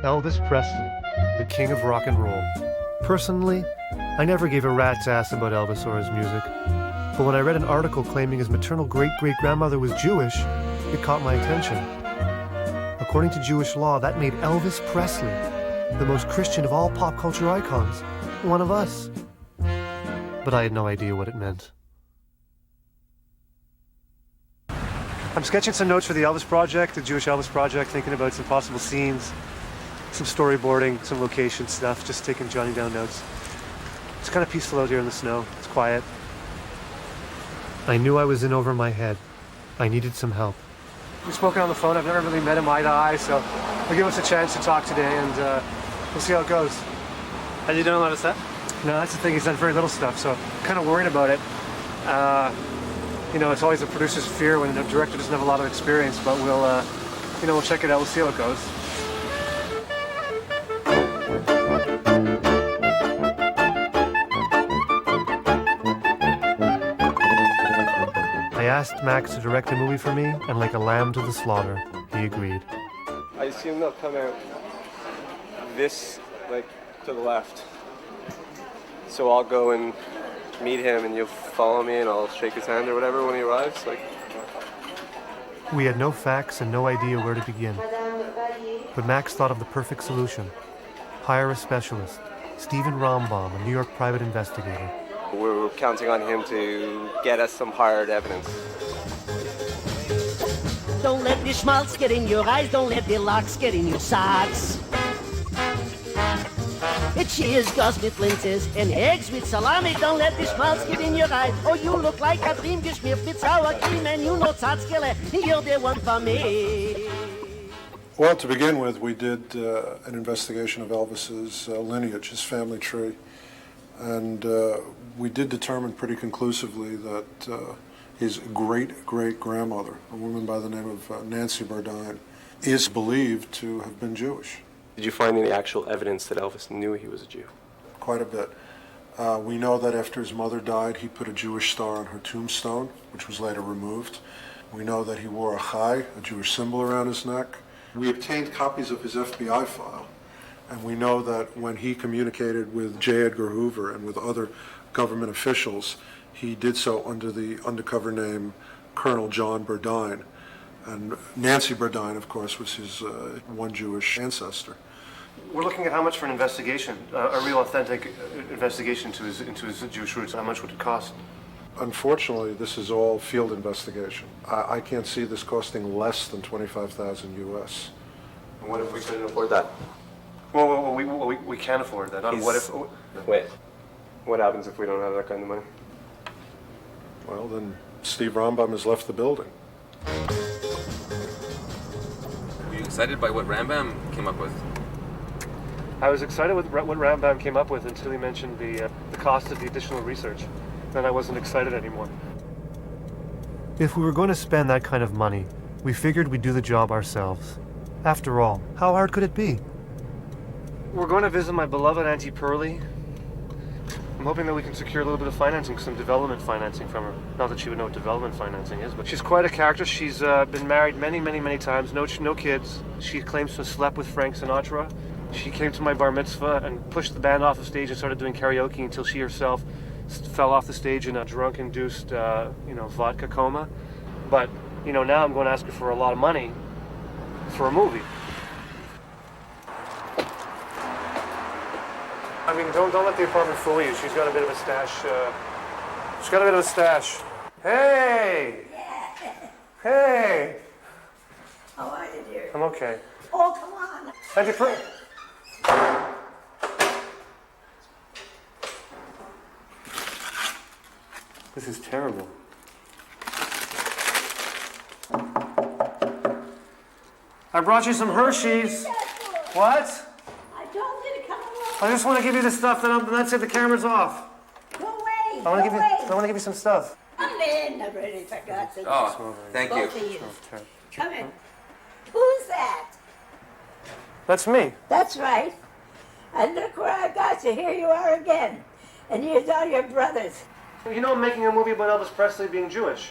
Elvis Presley, the king of rock and roll. Personally, I never gave a rat's ass about Elvis or his music. But when I read an article claiming his maternal great-great-grandmother was Jewish, it caught my attention. According to Jewish law, that made Elvis Presley the most Christian of all pop culture icons, one of us. But I had no idea what it meant. I'm sketching some notes for the Elvis Project, the Jewish Elvis Project, thinking about some possible scenes, some storyboarding, some location stuff, just jotting down notes. It's kind of peaceful out here in the snow. It's quiet. I knew I was in over my head. I needed some help. We've spoken on the phone. I've never really met him eye to eye, so he'll give us a chance to talk today, and we'll see how it goes. Has he done a lot of stuff? No, that's the thing. He's done very little stuff, so I'm kind of worried about it. It's always a producer's fear when the director doesn't have a lot of experience, but we'll check it out. We'll see how it goes. I asked Max to direct a movie for me, and like a lamb to the slaughter, he agreed. I assume they'll come out to the left. So I'll go and meet him, and you'll follow me, and I'll shake his hand or whatever when he arrives. We had no facts and no idea where to begin. But Max thought of the perfect solution. Hire a specialist, Stephen Rombaum, a New York private investigator. We're counting on him to get us some hard evidence. Don't let the schmaltz get in your eyes, don't let the locks get in your socks. It's cheese, goss with linses, and eggs with salami. Don't let the schmaltz get in your eyes. Oh, you look like a dream geschmiert with sour cream, and you know Tzatzkele, you're the one for me. Well, to begin with, we did an investigation of Elvis's lineage, his family tree. And we did determine pretty conclusively that his great-great-grandmother, a woman by the name of Nancy Burdine, is believed to have been Jewish. Did you find any actual evidence that Elvis knew he was a Jew? Quite a bit. We know that after his mother died, he put a Jewish star on her tombstone, which was later removed. We know that he wore a chai, a Jewish symbol around his neck. We obtained copies of his FBI file. And we know that when he communicated with J. Edgar Hoover and with other government officials, he did so under the undercover name Colonel John Burdine. And Nancy Burdine, of course, was his one Jewish ancestor. We're looking at how much for an investigation, a real authentic investigation into his Jewish roots. How much would it cost? Unfortunately, this is all field investigation. I can't see this costing less than $25,000 US. And what if we couldn't afford that? Well, we can't afford that. What if? Wait. What happens if we don't have that kind of money? Well, then Steve Rombaum has left the building. Were you excited by what Rambam came up with? I was excited with what Rambam came up with until he mentioned the cost of the additional research. Then I wasn't excited anymore. If we were going to spend that kind of money, we figured we'd do the job ourselves. After all, how hard could it be? We're going to visit my beloved Auntie Pearlie. I'm hoping that we can secure a little bit of financing, some development financing from her. Not that she would know what development financing is, but she's quite a character. She's been married many times, no kids. She claims to have slept with Frank Sinatra. She came to my bar mitzvah and pushed the band off the stage and started doing karaoke until she herself fell off the stage in a drunk-induced, vodka coma. But, now I'm going to ask her for a lot of money for a movie. I mean, don't let the apartment fool you. She's got a bit of a stash. Hey! Hey! How are you, dear? I'm okay. Oh, come on. Auntie Pearlie. This is terrible. I brought you some Hershey's. What? I told you to come along. I just want to give you the stuff that's it. The camera's off. Go away. I want to give you some stuff. Come in. I've already forgotten. Oh, thank you. Both of you. Come in. Who's that? That's me. That's right. And look where I got you. Here you are again. And here's all your brothers. You know I'm making a movie about Elvis Presley being Jewish.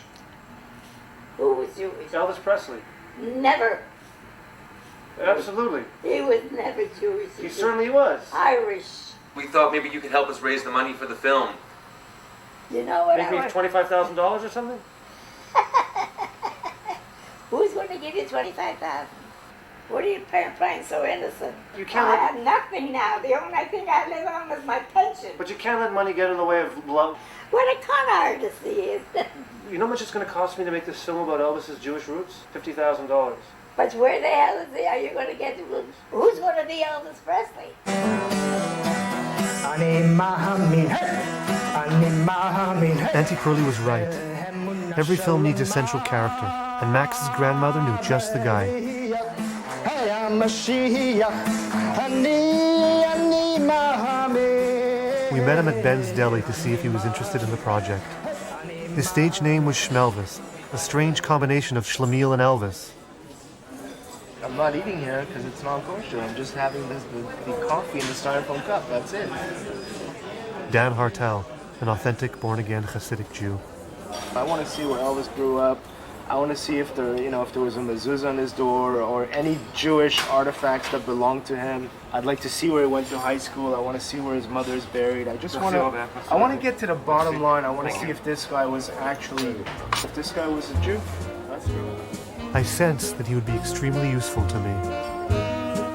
Who was Jewish? Elvis Presley. Never. Absolutely. He was never Jewish. He certainly was. Irish. We thought maybe you could help us raise the money for the film. You know what Maybe $25,000 or something? Who's going to give you $25,000? What are you playing so innocent? You can't I let- have nothing now. The only thing I live on is my pension. But you can't let money get in the way of love. What a con artist he is. You know how much it's going to cost me to make this film about Elvis's Jewish roots? $50,000. But where the hell are you going to get the roots? Who's going to be Elvis Presley? Auntie Pearlie was right. Every film needs a central character, and Max's grandmother knew just the guy. We met him at Ben's Deli to see if he was interested in the project. His stage name was Schmelvis, a strange combination of Schlemiel and Elvis. I'm not eating here because it's not kosher. I'm just having the coffee in the styrofoam cup. That's it. Dan Hartal, an authentic born-again Hasidic Jew. I want to see where Elvis grew up. I want to see if there was a mezuzah on his door or any Jewish artifacts that belong to him. I'd like to see where he went to high school. I want to see where his mother is buried. I want to get to the bottom line. I want to see if this guy was a Jew. That's true. I sensed that he would be extremely useful to me.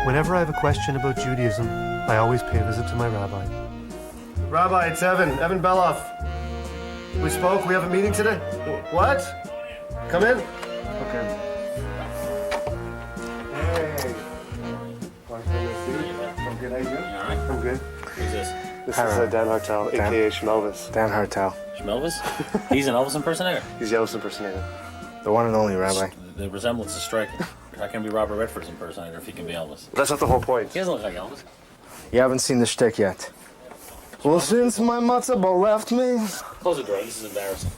Whenever I have a question about Judaism, I always pay a visit to my rabbi. Rabbi, it's Evan Beloff. We spoke, we have a meeting today. What? Come in. Okay. Hey. I'm good, how you doing? All right. I'm good. Who's this? This is Dan Hartal, a.k.a. Schmelvis. Dan Hartal, Schmelvis? He's an Elvis impersonator. He's the Elvis impersonator. the one and only Rabbi. The resemblance is striking. How can be Robert Redford's impersonator if he can be Elvis? That's not the whole point. He doesn't look like Elvis. You haven't seen the shtick yet. Well, since my matzo ball left me... Close the door. This is embarrassing.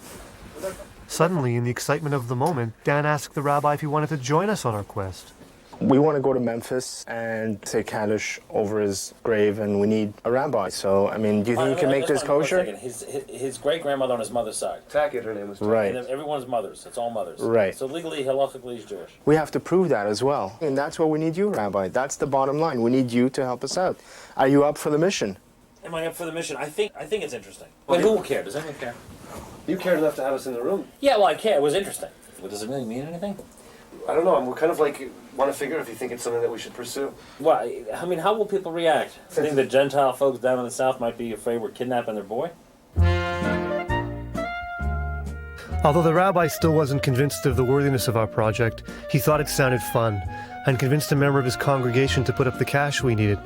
Suddenly, in the excitement of the moment, Dan asked the rabbi if he wanted to join us on our quest. We want to go to Memphis and say Kaddish over his grave, and we need a rabbi. So, I mean, do you think you can make this kosher? His great-grandmother on his mother's side. Tackett, her name was. Right. And everyone's mothers. It's all mothers. Right. So legally, halachically, he's Jewish. We have to prove that as well. And that's what we need you, Rabbi. That's the bottom line. We need you to help us out. Are you up for the mission? Am I up for the mission? I think it's interesting. But who will care? Does anyone care? You cared enough to have us in the room. Yeah, well, I care. It was interesting. Well, does it really mean anything? I don't know. We're kind of like want to figure if you think it's something that we should pursue. Well, I mean, how will people react? I think the Gentile folks down in the South might be afraid we're kidnapping their boy. Although the rabbi still wasn't convinced of the worthiness of our project, he thought it sounded fun and convinced a member of his congregation to put up the cash we needed.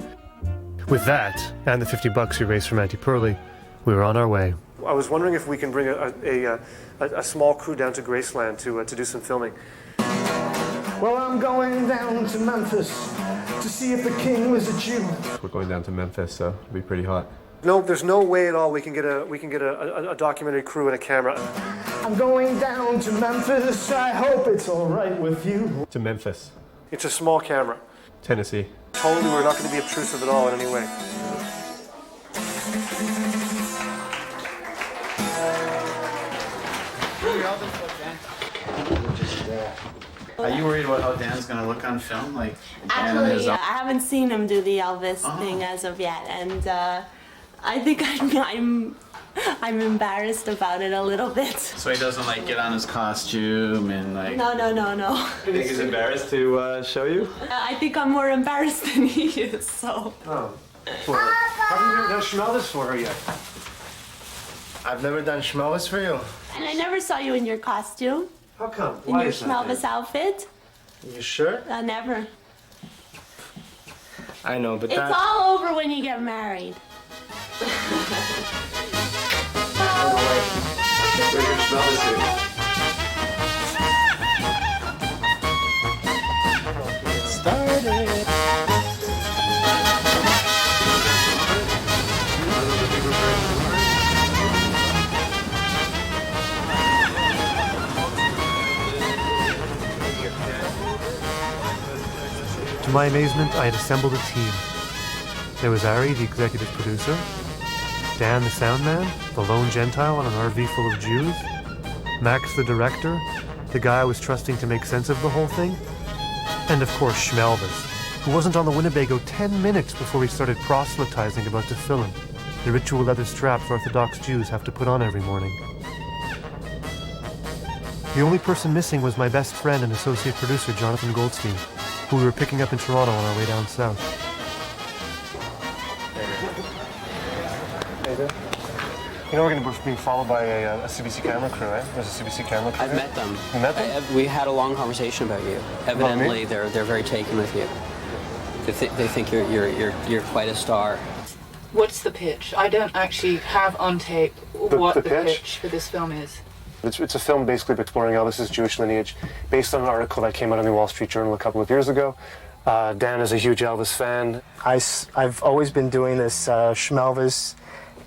With that, and the $50 we raised from Auntie Pearlie, we were on our way. I was wondering if we can bring a small crew down to Graceland to do some filming. Well, I'm going down to Memphis to see if the king was a Jew. We're going down to Memphis, so it'll be pretty hot. No, there's no way at all we can get a documentary crew and a camera. I'm going down to Memphis. I hope it's all right with you. To Memphis, It's a small camera. Tennessee. Totally, we're not going to be obtrusive at all in any way. Are you worried about how Dan's gonna look on film? Like, Actually, I haven't seen him do the Elvis thing as of yet, and I think I'm embarrassed about it a little bit. so he doesn't like get on his costume and like. No. You think he's embarrassed to show you? I think I'm more embarrassed than he is. So. Oh. Haven't you done Schmelvis for her yet? I've never done Schmelvis for you. And I never saw you in your costume, How come? in your Schmelvis outfit. You sure? Never. I know, but It's all over when you get married. started. To my amazement, I had assembled a team. There was Ari, the executive producer, Dan the sound man, the lone Gentile on an RV full of Jews, Max the director, the guy I was trusting to make sense of the whole thing, and of course Schmelvis, who wasn't on the Winnebago 10 minutes before he started proselytizing about tefillin, the ritual leather straps Orthodox Jews have to put on every morning. The only person missing was my best friend and associate producer, Jonathan Goldstein, who we were picking up in Toronto on our way down south. Hey there. You know we're going to be being followed by a CBC camera crew, right? There's a CBC camera crew. I've met them. You met them? We had a long conversation about you. Evidently, they're very taken with you. They think you're quite a star. What's the pitch? I don't actually have on tape what the pitch for this film is. It's a film basically exploring Elvis's Jewish lineage, based on an article that came out in the Wall Street Journal a couple of years ago. Dan is a huge Elvis fan. I've always been doing this Schmelvis,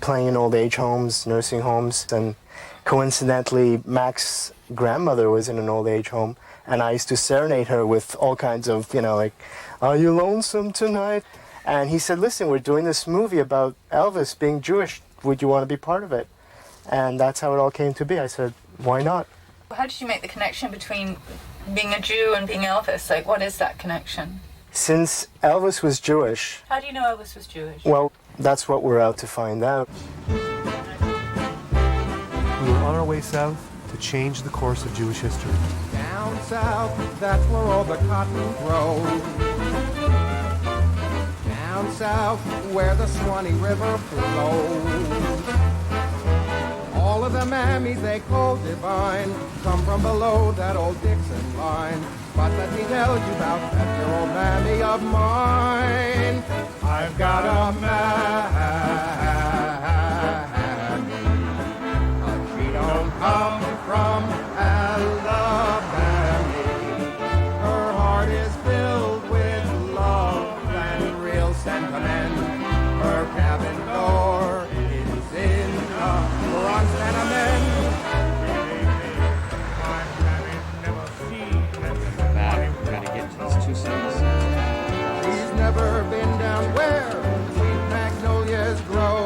playing in old age homes, nursing homes, and coincidentally, Max's grandmother was in an old age home, and I used to serenade her with all kinds of, like, "Are you lonesome tonight?" And he said, "Listen, we're doing this movie about Elvis being Jewish. Would you want to be part of it?" And that's how it all came to be. I said, "Why not?" How did you make the connection between being a Jew and being Elvis? Like, what is that connection? Since Elvis was Jewish... How do you know Elvis was Jewish? Well, that's what we're out to find out. We were on our way south to change the course of Jewish history. Down south, that's where all the cotton grows. Down south, where the Swanee River flows. All of the mammies they call divine come from below that old Dixon line. But let me tell you about that dear old mammy of mine. I've got a mammy, but she don't come from Alabama. Her heart is filled with love and real sentiment. Her cabin door is in a Bronx tenement. She's never been down where sweet magnolias grow.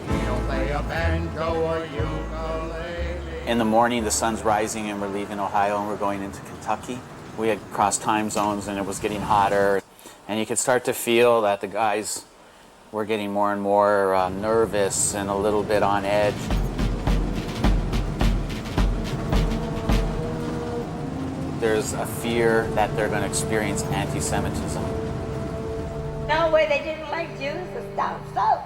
She don't play a banjo or ukulele. In the morning, the sun's rising and we're leaving Ohio and we're going into Kentucky. We had crossed time zones and it was getting hotter. And you could start to feel that the guys were getting more and more nervous and a little bit on edge. There's a fear that they're going to experience anti-Semitism. No, where they didn't like Jews is down south.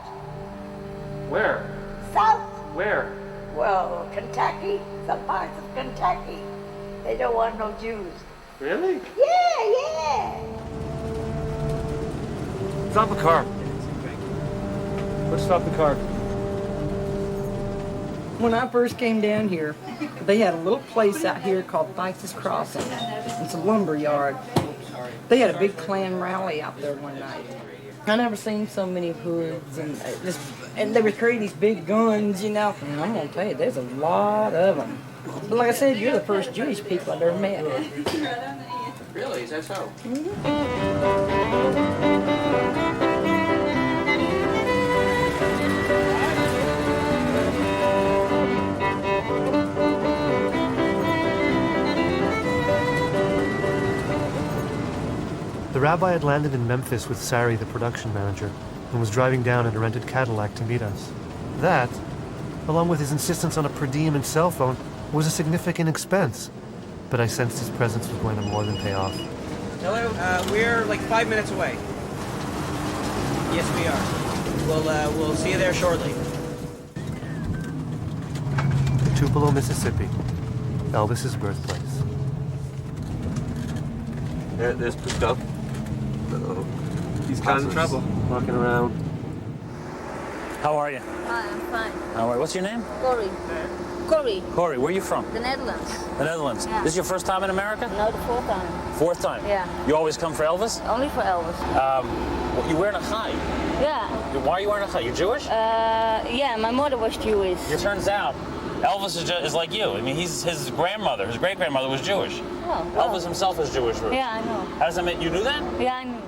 Where? South. Where? Well, Kentucky, some parts of Kentucky. They don't want no Jews. Really? Yeah. Stop the car. Let's stop the car. When I first came down here, they had a little place out here called Fikes' Crossing. It's a lumber yard. They had a big Klan rally out there one night. I never seen so many hoods and they were carrying these big guns, And I'm gonna tell you, there's a lot of them. But like I said, you're the first Jewish people I've ever met. Really? Is that so? The rabbi had landed in Memphis with Sari, the production manager, and was driving down in a rented Cadillac to meet us. That, along with his insistence on a per diem and cell phone, was a significant expense. But I sensed his presence was going to more than pay off. Hello, we're like 5 minutes away. Yes, we are. We'll see you there shortly. Tupelo, Mississippi, Elvis's birthplace. There's Pusto. He's causing trouble. Walking around. How are you? Hi, I'm fine. All right, what's your name? Corey. Corey, where are you from? The Netherlands. The Netherlands. Yeah. This is your first time in America? No, the fourth time. Fourth time? Yeah. You always come for Elvis? Only for Elvis. You're wearing a chai. Yeah. Why are you wearing a chai? You're Jewish? Yeah, my mother was Jewish. It turns out Elvis is like you. I mean, his grandmother, his great-grandmother was Jewish. Oh, well. Elvis himself is Jewish roots. Yeah, I know. How does that make you knew that? Yeah, I knew.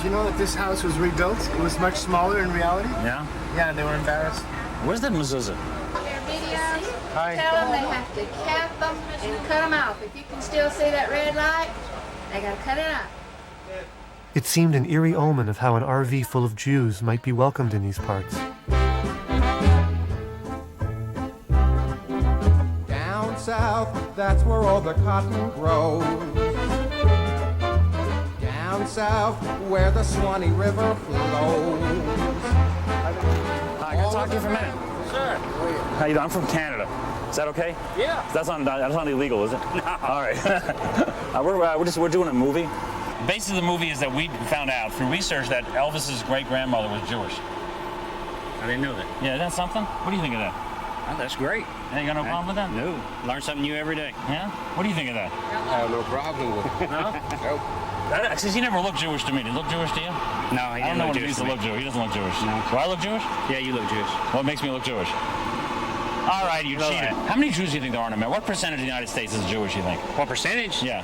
you know that this house was rebuilt? It was much smaller in reality. Yeah? Yeah, and they were embarrassed. Where's that mezuzah? Their videos, Hi. tell them they have to cap them and cut them off. If you can still see that red light, they gotta cut it off. It seemed an eerie omen of how an RV full of Jews might be welcomed in these parts. Down south, that's where all the cotton grows. Down south, where the Swanee River flows. Hi, can I talk to you for a minute? Sure. How you doing? I'm from Canada. Is that okay? Yeah. That's not illegal, is it? No. All right. We're doing a movie. The basis of the movie is that we found out through research that Elvis's great-grandmother was Jewish. I didn't know that. Yeah, that's something. What do you think of that? Oh, that's great. You got no problem with that? No. Learn something new every day. Yeah? What do you think of that? I have no problem with it. No? Nope. Since he never looked Jewish to me. Did he look Jewish to you? No, he I don't didn't know look what it Jewish means to to me. look Jewish. He doesn't look Jewish. No. Do I look Jewish? Yeah, you look Jewish. What makes me look Jewish? All right, you cheated. How many Jews do you think there are in America? What percentage of the United States is Jewish, you think? What percentage? Yeah.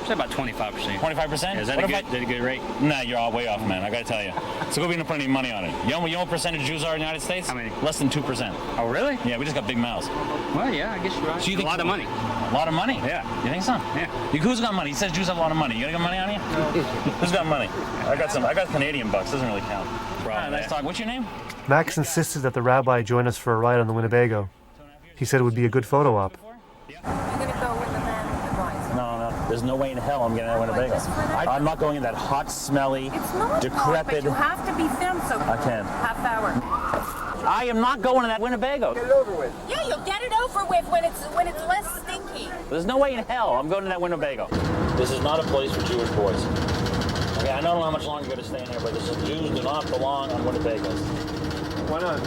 Say about 25%. 25%? Is that a good rate? Nah, you're all way off, man. I gotta tell you. So we didn't put any money on it. You know what percentage of Jews are in the United States? How many? Less than 2%. Oh, really? Yeah, we just got big mouths. Well, yeah, I guess you're right. So you think a lot of money. A lot of money? Yeah. You think so? Yeah. Who's got money? He says Jews have a lot of money. You got money on you? Who's got money? I got Canadian bucks. Doesn't really count. Nice talk. What's your name? Max insisted that the rabbi join us for a ride on the Winnebago. He said it would be a good photo op. You're gonna go with the man with the voice. No. There's no way in hell I'm getting that Winnebago. I'm not going in that hot, smelly, It's not decrepit. hot, but you have to be filmed, so I can't. half hour. I am not going in that Winnebago. Get it over with. Yeah, you'll get it over with when it's less stinky. There's no way in hell I'm going to that Winnebago. This is not a place for Jewish boys. Okay, I don't know how much longer you're going to stay in here, but Jews do not belong on Winnebagos. Why not?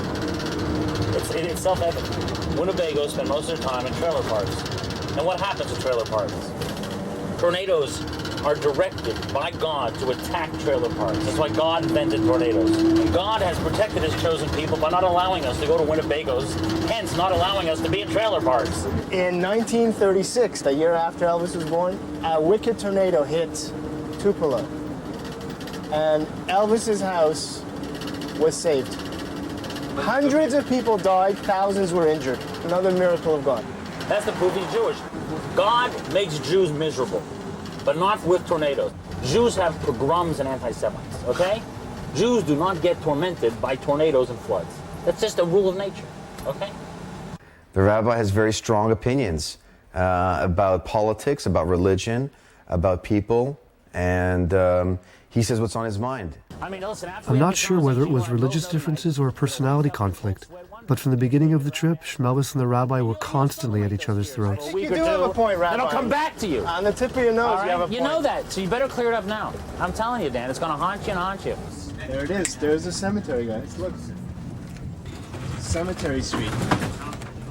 It's self-evident. Winnebagos spend most of their time in trailer parks. And what happens in trailer parks? Tornadoes are directed by God to attack trailer parks. That's why God invented tornadoes. And God has protected his chosen people by not allowing us to go to Winnebagos, hence not allowing us to be in trailer parks. In 1936, the year after Elvis was born, a wicked tornado hit Tupelo. And Elvis's house was saved. Hundreds of people died, thousands were injured. Another miracle of God. That's the proof he's Jewish. God makes Jews miserable, but not with tornadoes. Jews have pogroms and anti-Semites, okay? Jews do not get tormented by tornadoes and floods. That's just a rule of nature, okay? The rabbi has very strong opinions about politics, about religion, about people, and he says what's on his mind. I mean, listen, I'm not sure whether it was religious differences or a personality conflict, but from the beginning of the trip, Schmelvis and the rabbi were constantly at each other's throats. You do have a point, Rabbi. Then I'll come back to you. On the tip of your nose, All you have a right? point. You know that, so you better clear it up now. I'm telling you, Dan, it's going to haunt you and haunt you. There it is. There's the cemetery, guys. Look. Cemetery Street.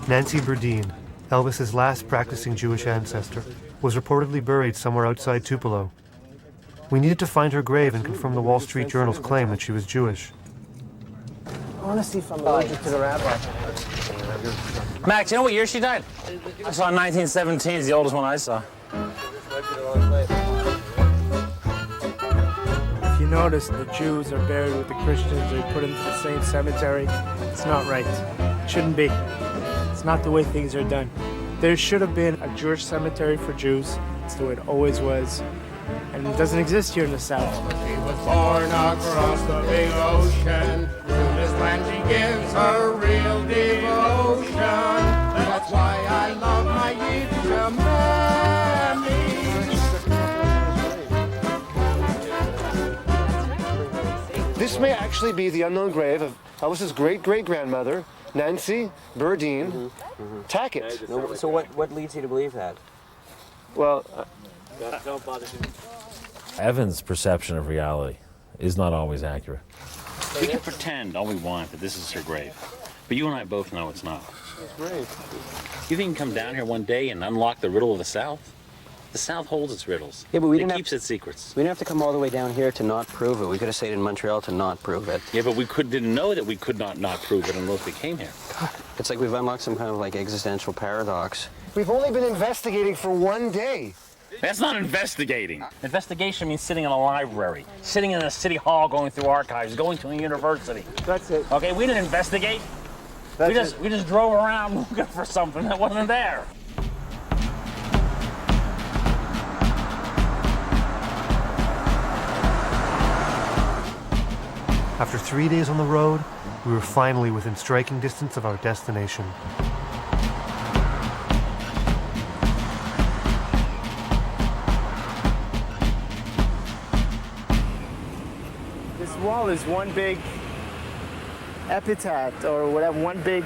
Nancy Burdine, Elvis's last practicing Jewish ancestor, was reportedly buried somewhere outside Tupelo. We needed to find her grave and confirm the Wall Street Journal's claim that she was Jewish. I want to see if I'm allergic to the rabbi. Max, you know what year she died? I saw 1917. It's the oldest one I saw. If you notice, the Jews are buried with the Christians. They're put into the same cemetery. It's not right. It shouldn't be. It's not the way things are done. There should have been a Jewish cemetery for Jews. It's the way it always was. And it doesn't exist here in the South. She was born across the big ocean. To this land she gives her real devotion. That's why I love my Yiddish mammy. This may actually be the unknown grave of Elvis's great-great-grandmother, Nancy Burdine Tackett. No, so what leads you to believe that? Well, Don't bother me. Evan's perception of reality is not always accurate. We can pretend all we want that this is her grave, but you and I both know it's not. It's great. You think you can come down here one day and unlock the riddle of the South? The South holds its riddles. Yeah, but we keeps its secrets. We didn't have to come all the way down here to not prove it. We could have stayed in Montreal to not prove it. Yeah, but we didn't know that we could not prove it unless we came here. It's like we've unlocked some kind of like existential paradox. we've only been investigating for one day. That's not investigating. Investigation means sitting in a library, sitting in a city hall, going through archives, going to a university. That's it. Okay, we didn't investigate. We just drove around looking for something that wasn't there. After 3 days on the road, we were finally within striking distance of our destination. This wall is one big epitaph or whatever, one big,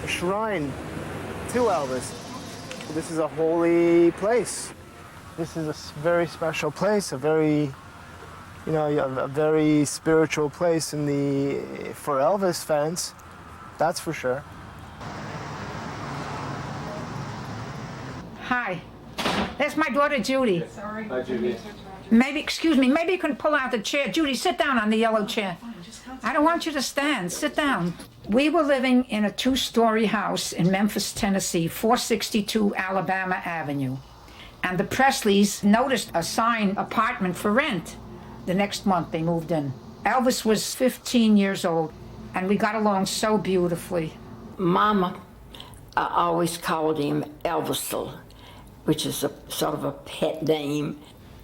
shrine to Elvis. This is a holy place. This is a very special place, a very spiritual place for Elvis fans, that's for sure. Hi, that's my daughter Judy. Sorry. Hi, Judy. Maybe you can pull out the chair. Judy, sit down on the yellow chair. I don't want you to stand, sit down. We were living in a 2-story house in Memphis, Tennessee, 462 Alabama Avenue. And the Presleys noticed a sign, apartment for rent. The next month they moved in. Elvis was 15 years old, and we got along so beautifully. Mama always called him Elvisel, which is a sort of a pet name.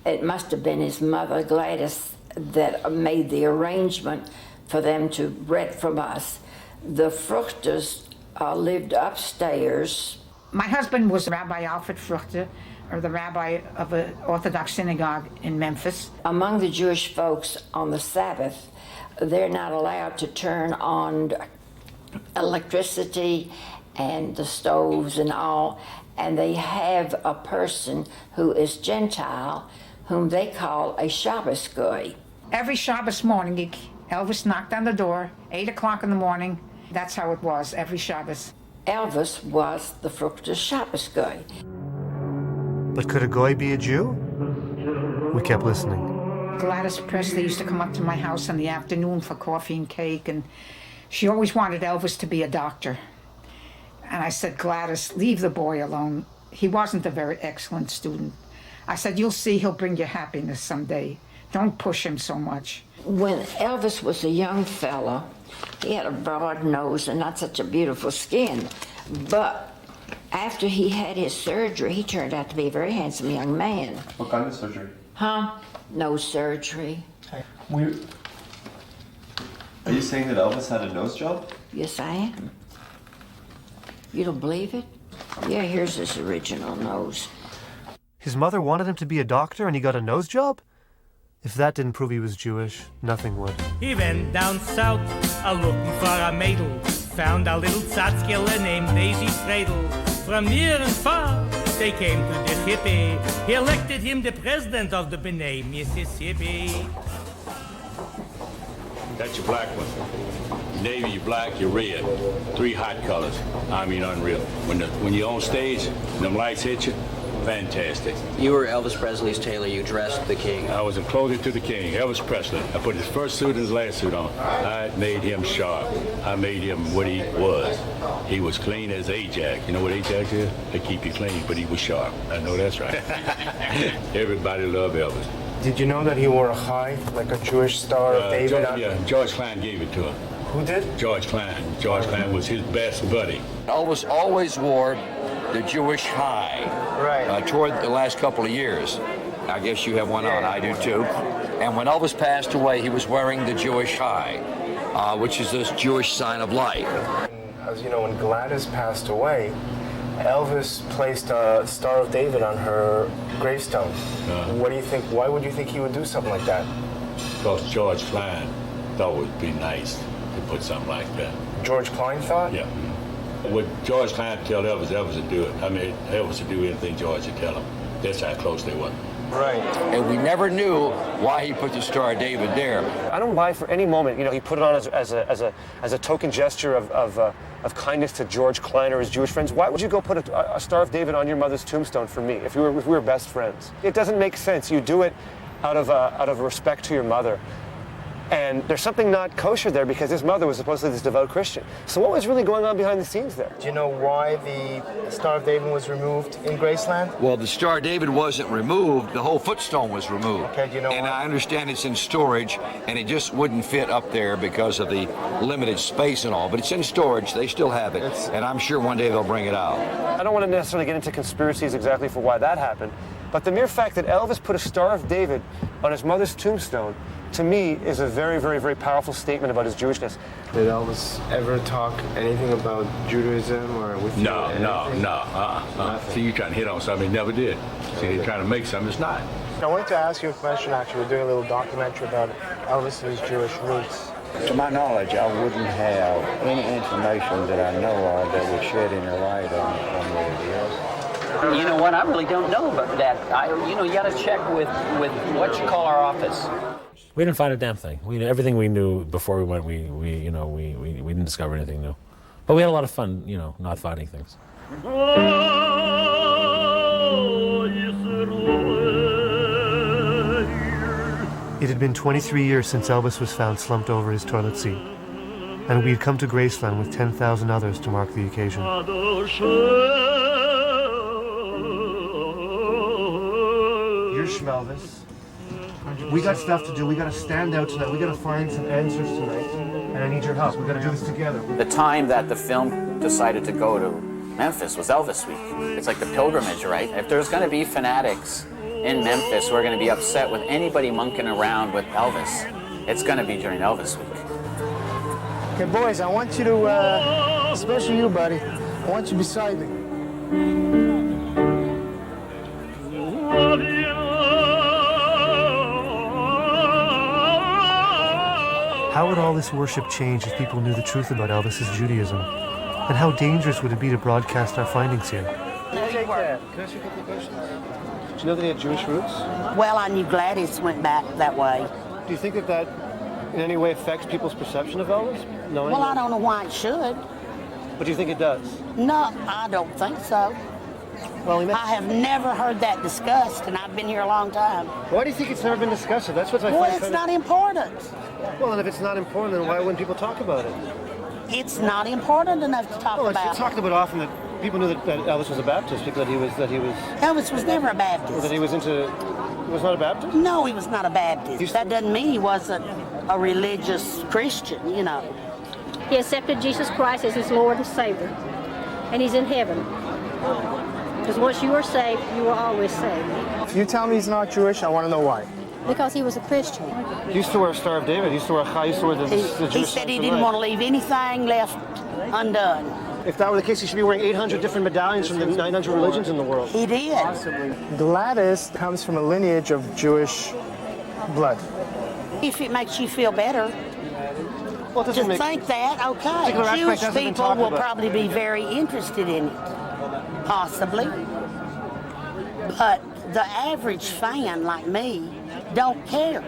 It must have been his mother, Gladys, that made the arrangement for them to rent from us. The Fruchters lived upstairs. My husband was Rabbi Alfred Fruchter, or the rabbi of an Orthodox synagogue in Memphis. Among the Jewish folks on the Sabbath, they're not allowed to turn on electricity and the stoves and all, and they have a person who is Gentile, whom they call a Shabbos goy. Every Shabbos morning, Elvis knocked on the door, 8 o'clock in the morning. That's how it was, every Shabbos. Elvis was the Fruchter Shabbos goy. But could a goy be a Jew? We kept listening. Gladys Presley used to come up to my house in the afternoon for coffee and cake, and she always wanted Elvis to be a doctor. And I said, Gladys, leave the boy alone. He wasn't a very excellent student. I said, you'll see he'll bring you happiness someday. Don't push him so much. When Elvis was a young fella, he had a broad nose and not such a beautiful skin. But after he had his surgery, he turned out to be a very handsome young man. What kind of surgery? Huh? Nose surgery. Are you saying that Elvis had a nose job? Yes, I am. You don't believe it? Yeah, here's his original nose. His mother wanted him to be a doctor and he got a nose job? If that didn't prove he was Jewish, nothing would. He went down south a-looking for a maidel, found a little tzadskele named Daisy Fredel. From near and far, they came to the hippie. He elected him the president of the B'nai Mississippi. That's your black one. Navy, your black, your red. 3 hot colors. I mean, unreal. When you're on stage, and them lights hit you, fantastic. You were Elvis Presley's tailor. You dressed the king. I was a clothing to the king, Elvis Presley. I put his first suit and his last suit on. I made him sharp. I made him what he was. He was clean as Ajax. You know what Ajax is? They keep you clean, but he was sharp. I know that's right. Everybody loved Elvis. Did you know that he wore a chai, like a Jewish Star of David? George Klein gave it to him. Who did? George Klein. George Klein was his best buddy. Elvis always wore the Jewish high. Right. Toward the last couple of years. I guess you have one on, I do too. And when Elvis passed away, he was wearing the Jewish high, which is this Jewish sign of life. As you know, when Gladys passed away, Elvis placed a Star of David on her gravestone. What do you think? Why would you think he would do something like that? Because George Klein thought it would be nice to put something like that. George Klein thought? Yeah. What George Klein tell Elvis, Elvis would do it. I mean, Elvis would do anything George would tell him. That's how close they were. Right. And we never knew why he put the Star of David there. I don't buy for any moment, he put it on as a token gesture of kindness to George Klein or his Jewish friends. Why would you go put a Star of David on your mother's tombstone for me if we were best friends? It doesn't make sense. You do it out of respect to your mother. And there's something not kosher there because his mother was supposedly this devout Christian. So what was really going on behind the scenes there? Do you know why the Star of David was removed in Graceland? Well, the Star of David wasn't removed. The whole footstone was removed. Okay, do you know and why? I understand it's in storage, and it just wouldn't fit up there because of the limited space and all. But it's in storage. They still have it. And I'm sure one day they'll bring it out. I don't want to necessarily get into conspiracies exactly for why that happened, but the mere fact that Elvis put a Star of David on his mother's tombstone, to me, is a very, very, very powerful statement about his Jewishness. Did Elvis ever talk anything about Judaism or with you? No. See, you're trying to hit on something he never did. See, they're trying to make something it's not. I wanted to ask you a question, actually. We're doing a little documentary about Elvis and his Jewish roots. To my knowledge, I wouldn't have any information that I know of that would shed any light on what it is. You know what? I really don't know about that. You got to check with what you call our office. We didn't find a damn thing. Everything we knew before we went, we didn't discover anything new. But we had a lot of fun, not finding things. It had been 23 years since Elvis was found slumped over his toilet seat, and we had come to Graceland with 10,000 others to mark the occasion. You're Schmelvis. We got stuff to do. We got to stand out tonight. We got to find some answers tonight, and I need your help. We got to do this together. The time that the film decided to go to Memphis was Elvis Week. It's like the pilgrimage, right? If there's going to be fanatics in Memphis who are going to be upset with anybody monkeying around with Elvis, it's going to be during Elvis Week. Okay, boys, I want you to, especially you, buddy, I want you beside me. How would all this worship change if people knew the truth about Elvis's Judaism? And how dangerous would it be to broadcast our findings here? Can I ask you a couple of questions? Do you know that he had Jewish roots? Well, I knew Gladys went back that way. Do you think that in any way affects people's perception of Elvis? Well, I don't know why it should. But do you think it does? No, I don't think so. Well, I have never heard that discussed, and I've been here a long time. Why do you think it's never been discussed? That's what I find. Well, it's not important. Well, and if it's not important, then why wouldn't people talk about it? It's not important enough to talk about. It's talked about often that people knew that Elvis was a Baptist because he was. Elvis was never a Baptist. That he was not a Baptist? No, he was not a Baptist. That doesn't mean he wasn't a religious Christian, He accepted Jesus Christ as his Lord and Savior, and he's in heaven. Because once you are saved, you are always saved. If you tell me he's not Jewish, I want to know why. Because he was a Christian. He used to wear a Star of David. He used to wear a chai. He used to wear the Jewish. He said he didn't want to leave anything left undone. If that were the case, he should be wearing 800 different medallions from the 900 religions in the world. He did. Possibly. Gladys comes from a lineage of Jewish blood. If it makes you feel better. Well, to think that, okay, Jewish people will probably be very interested in it. Possibly. But the average fan like me don't care.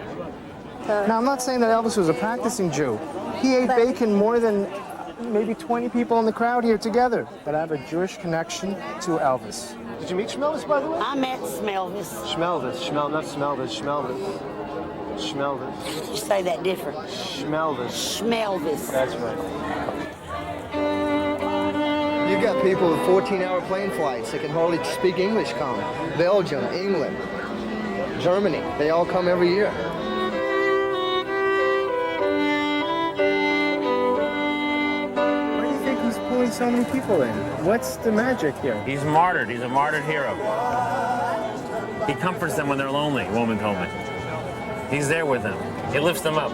Now, I'm not saying that Elvis was a practicing Jew. He ate bacon more than maybe 20 people in the crowd here together. But I have a Jewish connection to Elvis. Did you meet Schmelvis, by the way? I met Schmelvis. Schmelvis. Not Schmelvis. Schmelvis. You say that different. Schmelvis. Schmelvis. That's right. You got people with 14-hour plane flights that can hardly speak English come. Belgium, England, Germany, they all come every year. Why do you think he's pulling so many people in? What's the magic here? He's martyred. He's a martyred hero. He comforts them when they're lonely, a woman told me. He's there with them. He lifts them up.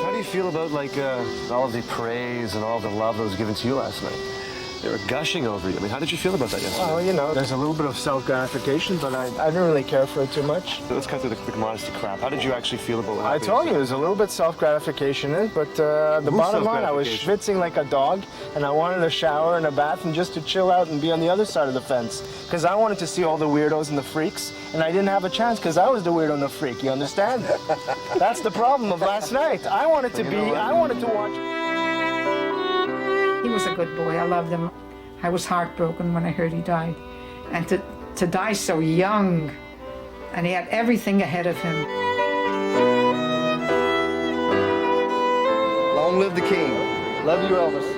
How do you feel about all of the praise and all the love that was given to you last night? They were gushing over you. I mean, how did you feel about that yesterday? Well, there's a little bit of self-gratification, but I didn't really care for it too much. Let's cut through the modesty crap. How did you actually feel about what I told you, there's a little bit self-gratification in it, but the bottom line, I was schwitzing like a dog, and I wanted a shower and a bath and just to chill out and be on the other side of the fence. Because I wanted to see all the weirdos and the freaks, and I didn't have a chance because I was the weirdo and the freak, you understand? That's the problem of last night. I wanted to watch. He was a good boy. I loved him. I was heartbroken when I heard he died. And to die so young, and he had everything ahead of him. Long live the king. Love you, Elvis.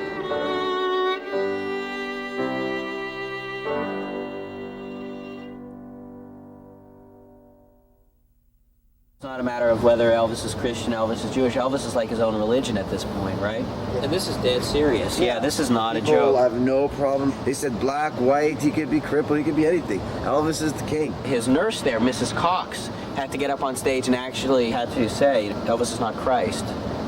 It's not a matter of whether Elvis is Christian, Elvis is Jewish. Elvis is like his own religion at this point, right? And this is dead serious. Yeah, this is not a People joke. have no problem. They said black, white, he could be crippled, he could be anything. Elvis is the king. His nurse there, Mrs. Cox, had to get up on stage and actually had to say, Elvis is not Christ.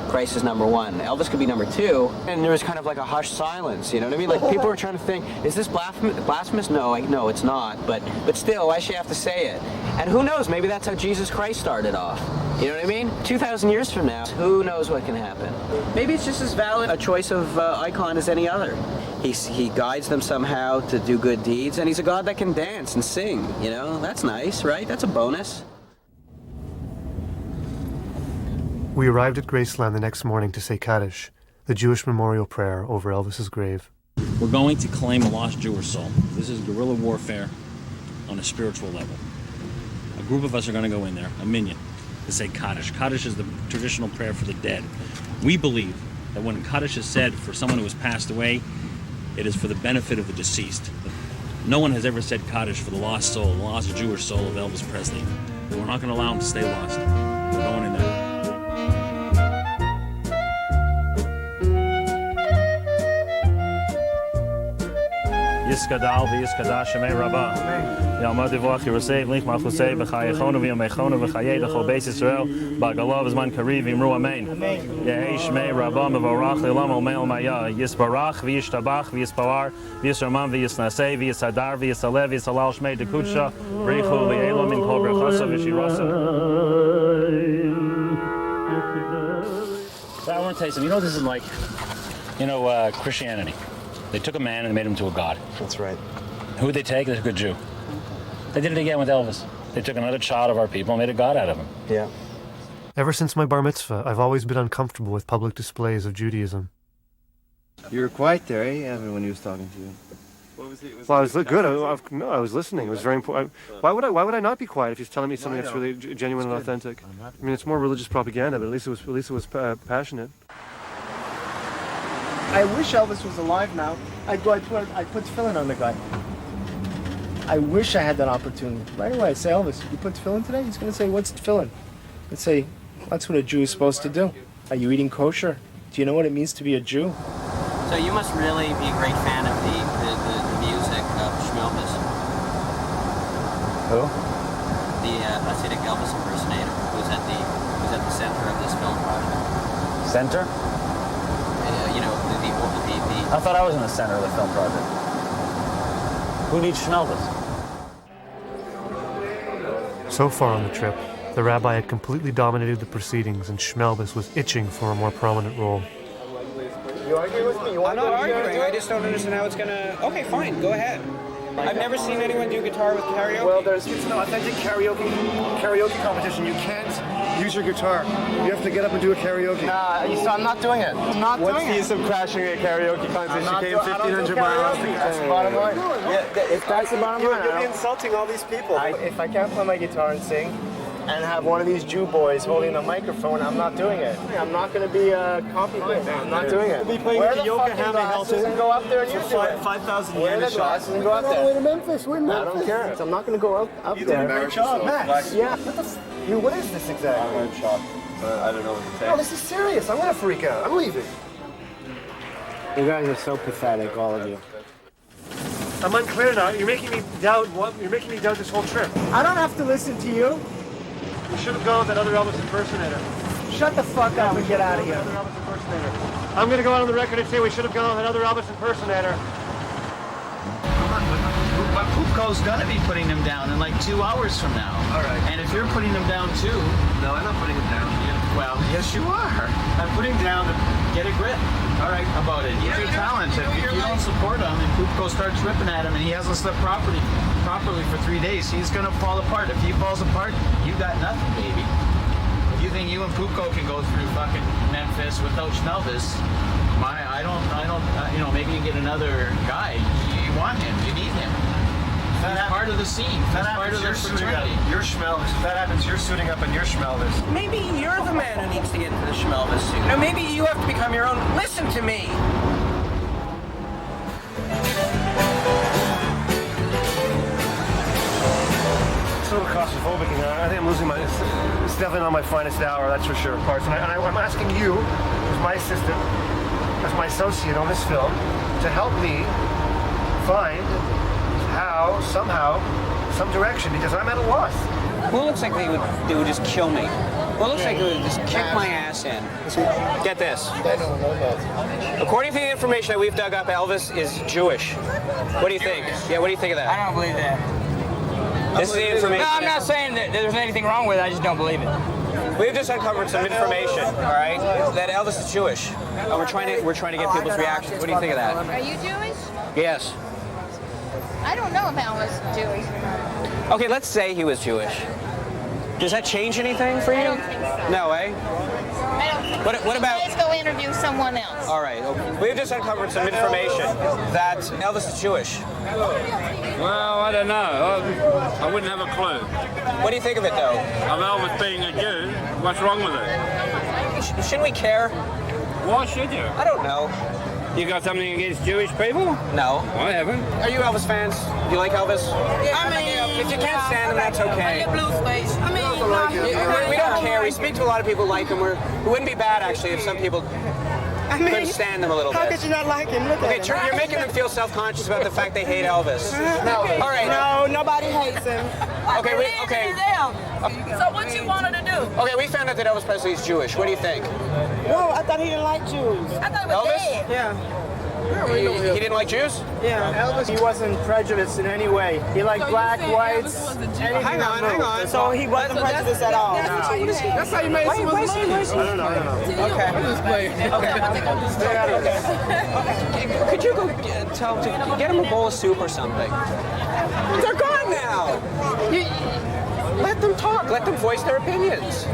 Christ is number one. Elvis could be number two. And there was kind of like a hushed silence, you know what I mean? Like people were trying to think, is this blasphemous? No, no, it's not. But still, why should you have to say it? And who knows, maybe that's how Jesus Christ started off. You know what I mean? 2,000 years from now, who knows what can happen? Maybe it's just as valid a choice of icon as any other. He guides them somehow to do good deeds, and he's a God that can dance and sing, you know? That's nice, right? That's a bonus. We arrived at Graceland the next morning to say Kaddish, the Jewish memorial prayer over Elvis's grave. We're going to claim a lost Jewish soul. This is guerrilla warfare on a spiritual level. A group of us are going to go in there, a minyan, to say Kaddish. Kaddish is the traditional prayer for the dead. We believe that when Kaddish is said for someone who has passed away, it is for the benefit of the deceased. No one has ever said Kaddish for the lost soul, the lost Jewish soul of Elvis Presley. But we're not going to allow him to stay lost. We're going in there. Yiskadal v'yiskadash shemei Rabbah. Yalmad divuach Yerusei v'lich malchusei v'chayechonu v'yamechonu v'chayei d'chol beis Yisrael b'agalav v'zman kariv v'imru amen. Yehei shmei Rabbah mevorach le'olam omeil maya. Yisbarach v'yishtabach v'yispawar v'yisraman v'yisnasei v'yisadar v'yisaleh v'yisalal shmei dekutsha v'richu li'elo min kol brachasa v'shirasa. So I want to tell you something. You know, this is like, Christianity. They took a man and made him to a god. That's right. Who did they take? They took a Jew. They did it again with Elvis. They took another child of our people and made a god out of him. Yeah. Ever since my bar mitzvah, I've always been uncomfortable with public displays of Judaism. You were quiet there, eh, Evan, when he was talking to you. Well, I was good. I was listening. It was very important. Why would I not be quiet if he's telling me something that's really genuine and authentic? I mean, it's more religious propaganda, but at least it was passionate. I wish Elvis was alive now. I'd put tefillin on the guy. I wish I had that opportunity. Right away, I'd say, Elvis, you put tefillin today? He's going to say, what's tefillin? I'd say, that's what a Jew is supposed to do. Are you eating kosher? Do you know what it means to be a Jew? So you must really be a great fan of the music of Schmelvis. Who? The Hasidic Elvis impersonator who's at the center of this film project. Center? I thought I was in the center of the film project. Who needs Schmelvis? So far on the trip, the rabbi had completely dominated the proceedings, and Schmelvis was itching for a more prominent role. You arguing with me? I'm not arguing. I just don't understand how it's gonna. Okay, fine. Go ahead. I've never seen anyone do guitar with karaoke. Well, it's an authentic karaoke competition. You can't use your guitar. You have to get up and do a karaoke. Nah, I'm not doing it. I'm not doing it. What's the use of crashing a karaoke contest? You came 1,500 miles. That's the bottom line. If that's the bottom line, You'll be insulting all these people. If I can't play my guitar and sing, and have one of these Jew boys holding a microphone, I'm not doing it. I'm not going to be a copy thing. I'm not doing it. We'll be playing the Yokohama glasses and go up there and you do it. 5,000 yen Wear a the shot. glasses and go up there. We're in Memphis. We're in Memphis. I don't care. I'm not going to go up You there. did a great job. Max, yeah. What is this exactly? I'm shocked. I don't know what to say. No, this is serious. I'm going to freak out. I'm leaving. You guys are so pathetic, all of you. I'm unclear now. You're making me doubt this whole trip. I don't have to listen to you. We should have gone with that other Elvis impersonator. Shut the fuck up and get out of here. I'm going to go out on the record and say we should have gone with another Elvis impersonator. But Pupko's gonna be putting them down in like 2 hours from now. All right. And if you're putting them down too... No, I'm not putting them down. Well, yes you are. I'm putting down the... Get a grip. All right. About it. He's your talent. If you don't support him and Pupko starts ripping at him and he hasn't slept properly for 3 days, he's gonna fall apart. If he falls apart, you got nothing, baby. If you think you and Pupko can go through fucking Memphis without Schmelvis, I don't, maybe you get another guy. You want him, you need him. He's part of the scene. He's part of the fraternity. You're Schmelvis. If that happens, you're suiting up and you're Schmelvis. Maybe you're the man who needs to get into the Schmelvis suit. Now, maybe you have to become your own. Listen to me. It's a little claustrophobic, I think I'm losing my. It's definitely not my finest hour, that's for sure, parts. And I'm asking you, as my assistant, as my associate on this film, to help me find somehow, some direction, because I'm at a loss. Well, it looks like they would just kill me. Well, it looks like they would just kick my ass in. Get this. According to the information that we've dug up, Elvis is Jewish. What do you think? Yeah, what do you think of that? I don't believe that. This is the information. No, I'm not saying that there's anything wrong with it. I just don't believe it. We've just uncovered some information, all right, that Elvis is Jewish, and we're trying to get people's reactions. What do you think of that? Are you Jewish? Yes. I don't know if Elvis is Jewish. Okay, let's say he was Jewish. Does that change anything for you? I don't think so. No, eh? I don't think so. What about? Let's go interview someone else. All right. We've just uncovered some information that Elvis is Jewish. Well, I don't know. I wouldn't have a clue. What do you think of it, though? Of Elvis being a Jew, what's wrong with it? Shouldn't we care? Why should you? I don't know. You got something against Jewish people? No. I haven't. Are you Elvis fans? Do you like Elvis? Yeah, I mean, if you can't stand him, that's okay. Blue space. I mean, We don't care. We speak to a lot of people who like him. It wouldn't be bad, actually, if some people couldn't stand them a little bit. How could you not like him? Look Okay, at him. you're making them feel self-conscious about the fact they hate Elvis. No. All right. No, nobody hates him. Okay, okay. So what you wanted to do? Okay, we found out that Elvis Presley is Jewish. What do you think? Whoa, I thought he didn't like Jews. I thought he was Elvis? dead. Yeah. He didn't like Jews? Yeah, Elvis, he wasn't prejudiced in any way. He liked black, whites, anything. Hang on. So he wasn't prejudiced at all. That's how you made I don't know. Okay. Could you go tell him to get him a bowl of soup or something? They're gone now. Let them talk. Let them voice their opinions.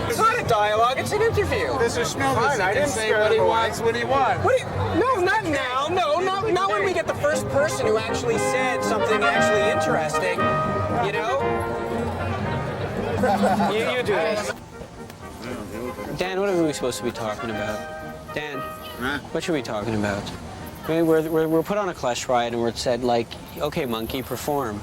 It's not a dialogue, it's an interview. This is Schmelvis. I didn't say what he wants, what he wants. No, not now. No, not when we get the first person who actually said something actually interesting. You know? You do this. Dan, what are we supposed to be talking about? Dan, what should we be talking about? I mean, we're put on a class ride and we're said, like, okay, monkey, perform.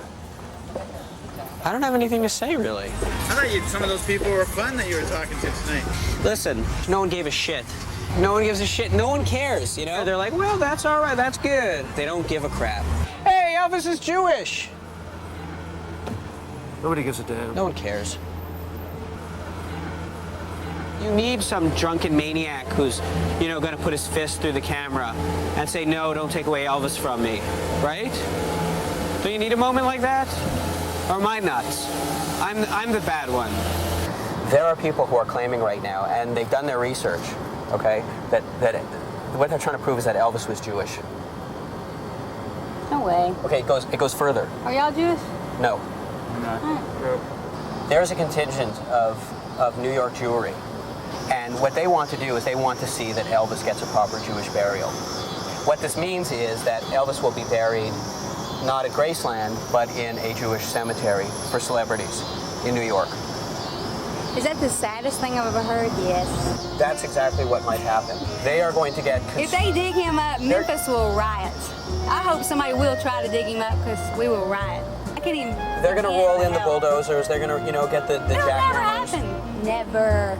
I don't have anything to say, really. I thought some of those people were fun that you were talking to tonight. Listen, no one gave a shit. No one gives a shit. No one cares, you know? They're like, well, that's all right, that's good. They don't give a crap. Hey, Elvis is Jewish. Nobody gives a damn. No one cares. You need some drunken maniac who's, gonna put his fist through the camera and say, no, don't take away Elvis from me, right? Do you need a moment like that? Or am I nuts? I'm the bad one. There are people who are claiming right now, and they've done their research, okay, that what they're trying to prove is that Elvis was Jewish. No way. Okay, it goes further. Are y'all Jewish? No. No. There's a contingent of New York Jewry, and what they want to do is they want to see that Elvis gets a proper Jewish burial. What this means is that Elvis will be buried not at Graceland, but in a Jewish cemetery for celebrities in New York. Is that the saddest thing I've ever heard? Yes. That's exactly what might happen. They are going to get... If they dig him up, Memphis will riot. I hope somebody will try to dig him up because we will riot. I can't even... They're going to roll in the bulldozers. They're going to, get the It'll jackhammers. never happen. Never.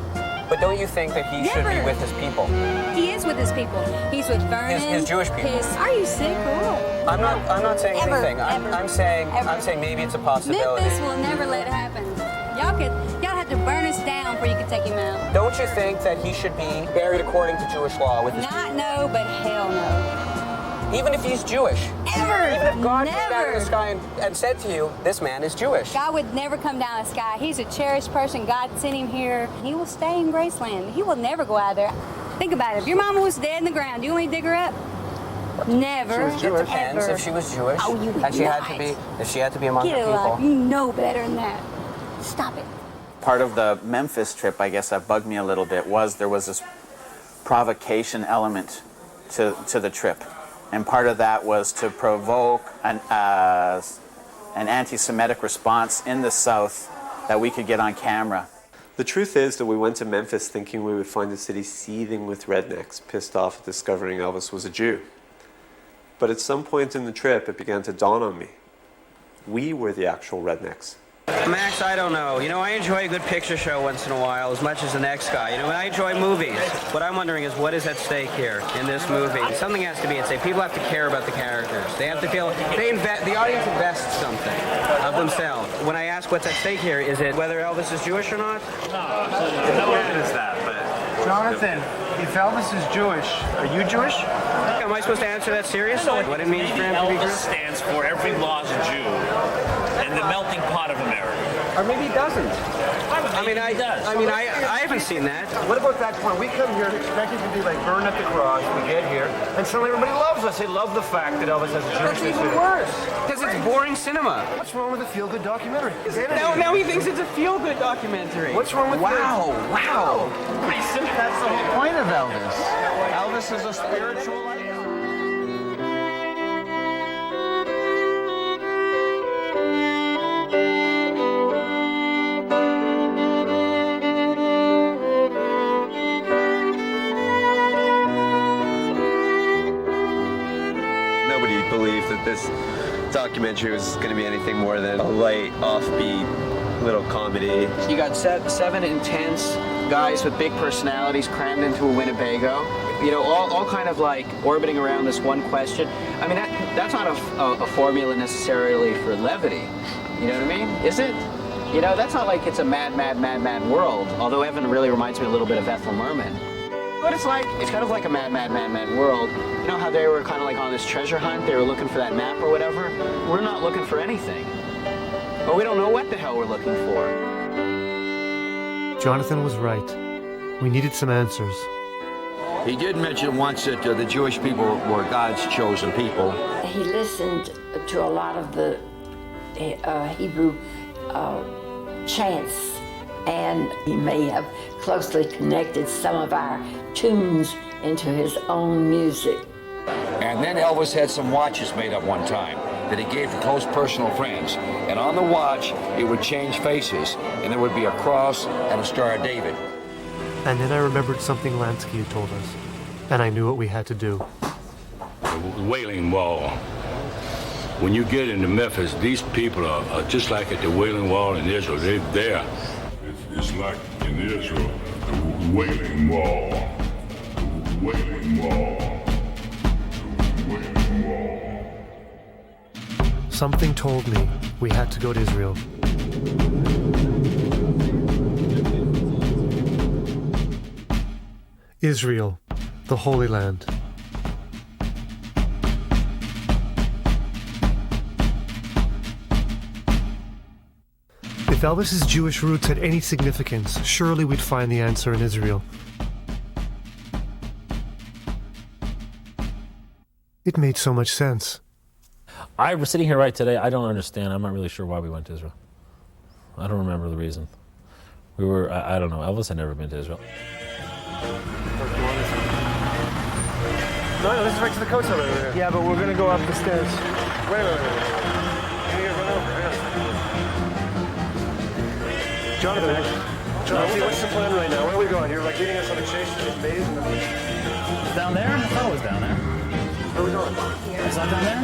But don't you think that he should be with his people? He is with his people. He's with Vernon. His Jewish people. Are you sick or what? I'm not saying anything. I'm saying maybe it's a possibility. Memphis will never let it happen. Y'all have to burn us down before you can take him out. Don't you think that he should be buried according to Jewish law with his people? No, but hell no. Even if he's Jewish. Ever. Even if God came down in the sky and said to you, this man is Jewish. God would never come down the sky. He's a cherished person. God sent him here. He will stay in Graceland. He will never go out of there. Think about it. If your mama was dead in the ground, do you want me to dig her up? Never. It depends if she was Jewish. Oh, you and she had to be. If she had to be among Get her a people. life. You know better than that. Stop it. Part of the Memphis trip, I guess, that bugged me a little bit was there was this provocation element to the trip. And part of that was to provoke an anti-Semitic response in the South that we could get on camera. The truth is that we went to Memphis thinking we would find the city seething with rednecks, pissed off at discovering Elvis was a Jew. But at some point in the trip, it began to dawn on me. We were the actual rednecks. Max, I don't know. You know, I enjoy a good picture show once in a while as much as the next guy. You know, I enjoy movies. What I'm wondering is what is at stake here in this movie? Something has to be at stake. People have to care about the characters. They have to feel, the audience invests something of themselves. When I ask what's at stake here, is it whether Elvis is Jewish or not? No evidence that, but... Jonathan, if Elvis is Jewish, are you Jewish? Am I supposed to answer that seriously? What it means for him to be Elvis Jewish? stands for every law's a Jew and the melting pot of America. Or maybe he doesn't. I haven't seen that. What about that point? We come here expecting to be like burned at the cross. We get here, and suddenly everybody loves us. They love the fact that Elvis has a Jewish That's even history. worse, because it's boring cinema. What's wrong with a feel-good documentary? Now he thinks it's a feel-good documentary. What's wrong with Wow. Pretty simple. That's the whole point of Elvis. Elvis is a spiritual icon. Nobody believed that this documentary was going to be anything more than a light, offbeat little comedy. You got seven intense guys with big personalities crammed into a Winnebago. You know, all kind of like orbiting around this one question. I mean, that's not a formula necessarily for levity. You know what I mean? Is it? You know, that's not like it's a mad world. Although Evan really reminds me a little bit of Ethel Merman. But it's kind of like a mad world. You know how they were kind of like on this treasure hunt? They were looking for that map or whatever? We're not looking for anything. Or we don't know what the hell we're looking for. Jonathan was right. We needed some answers. He did mention once that the Jewish people were God's chosen people. He listened to a lot of the Hebrew chants, and he may have closely connected some of our tunes into his own music. And then Elvis had some watches made up one time that he gave to close personal friends. And on the watch, it would change faces, and there would be a cross and a Star of David. And then I remembered something Lansky had told us, and I knew what we had to do. The Wailing Wall. When you get into Memphis, these people are just like at the Wailing Wall in Israel. They're there. It's like in Israel, the Wailing Wall. The Wailing Wall. The Wailing Wall. Something told me we had to go to Israel. Israel, the Holy Land. If Elvis's Jewish roots had any significance, surely we'd find the answer in Israel. It made so much sense. I was sitting here right today. I don't understand. I'm not really sure why we went to Israel. I don't remember the reason. We were, I don't know. Elvis had never been to Israel. No, this is right to the coach over here. Yeah, but we're gonna go up the stairs. Wait. Can you run over? Jonathan, what's the plan right now? Where are we going? You're like leading us on a chase to this maze. Down there? I thought it was down there. Where are we going? It's not down there?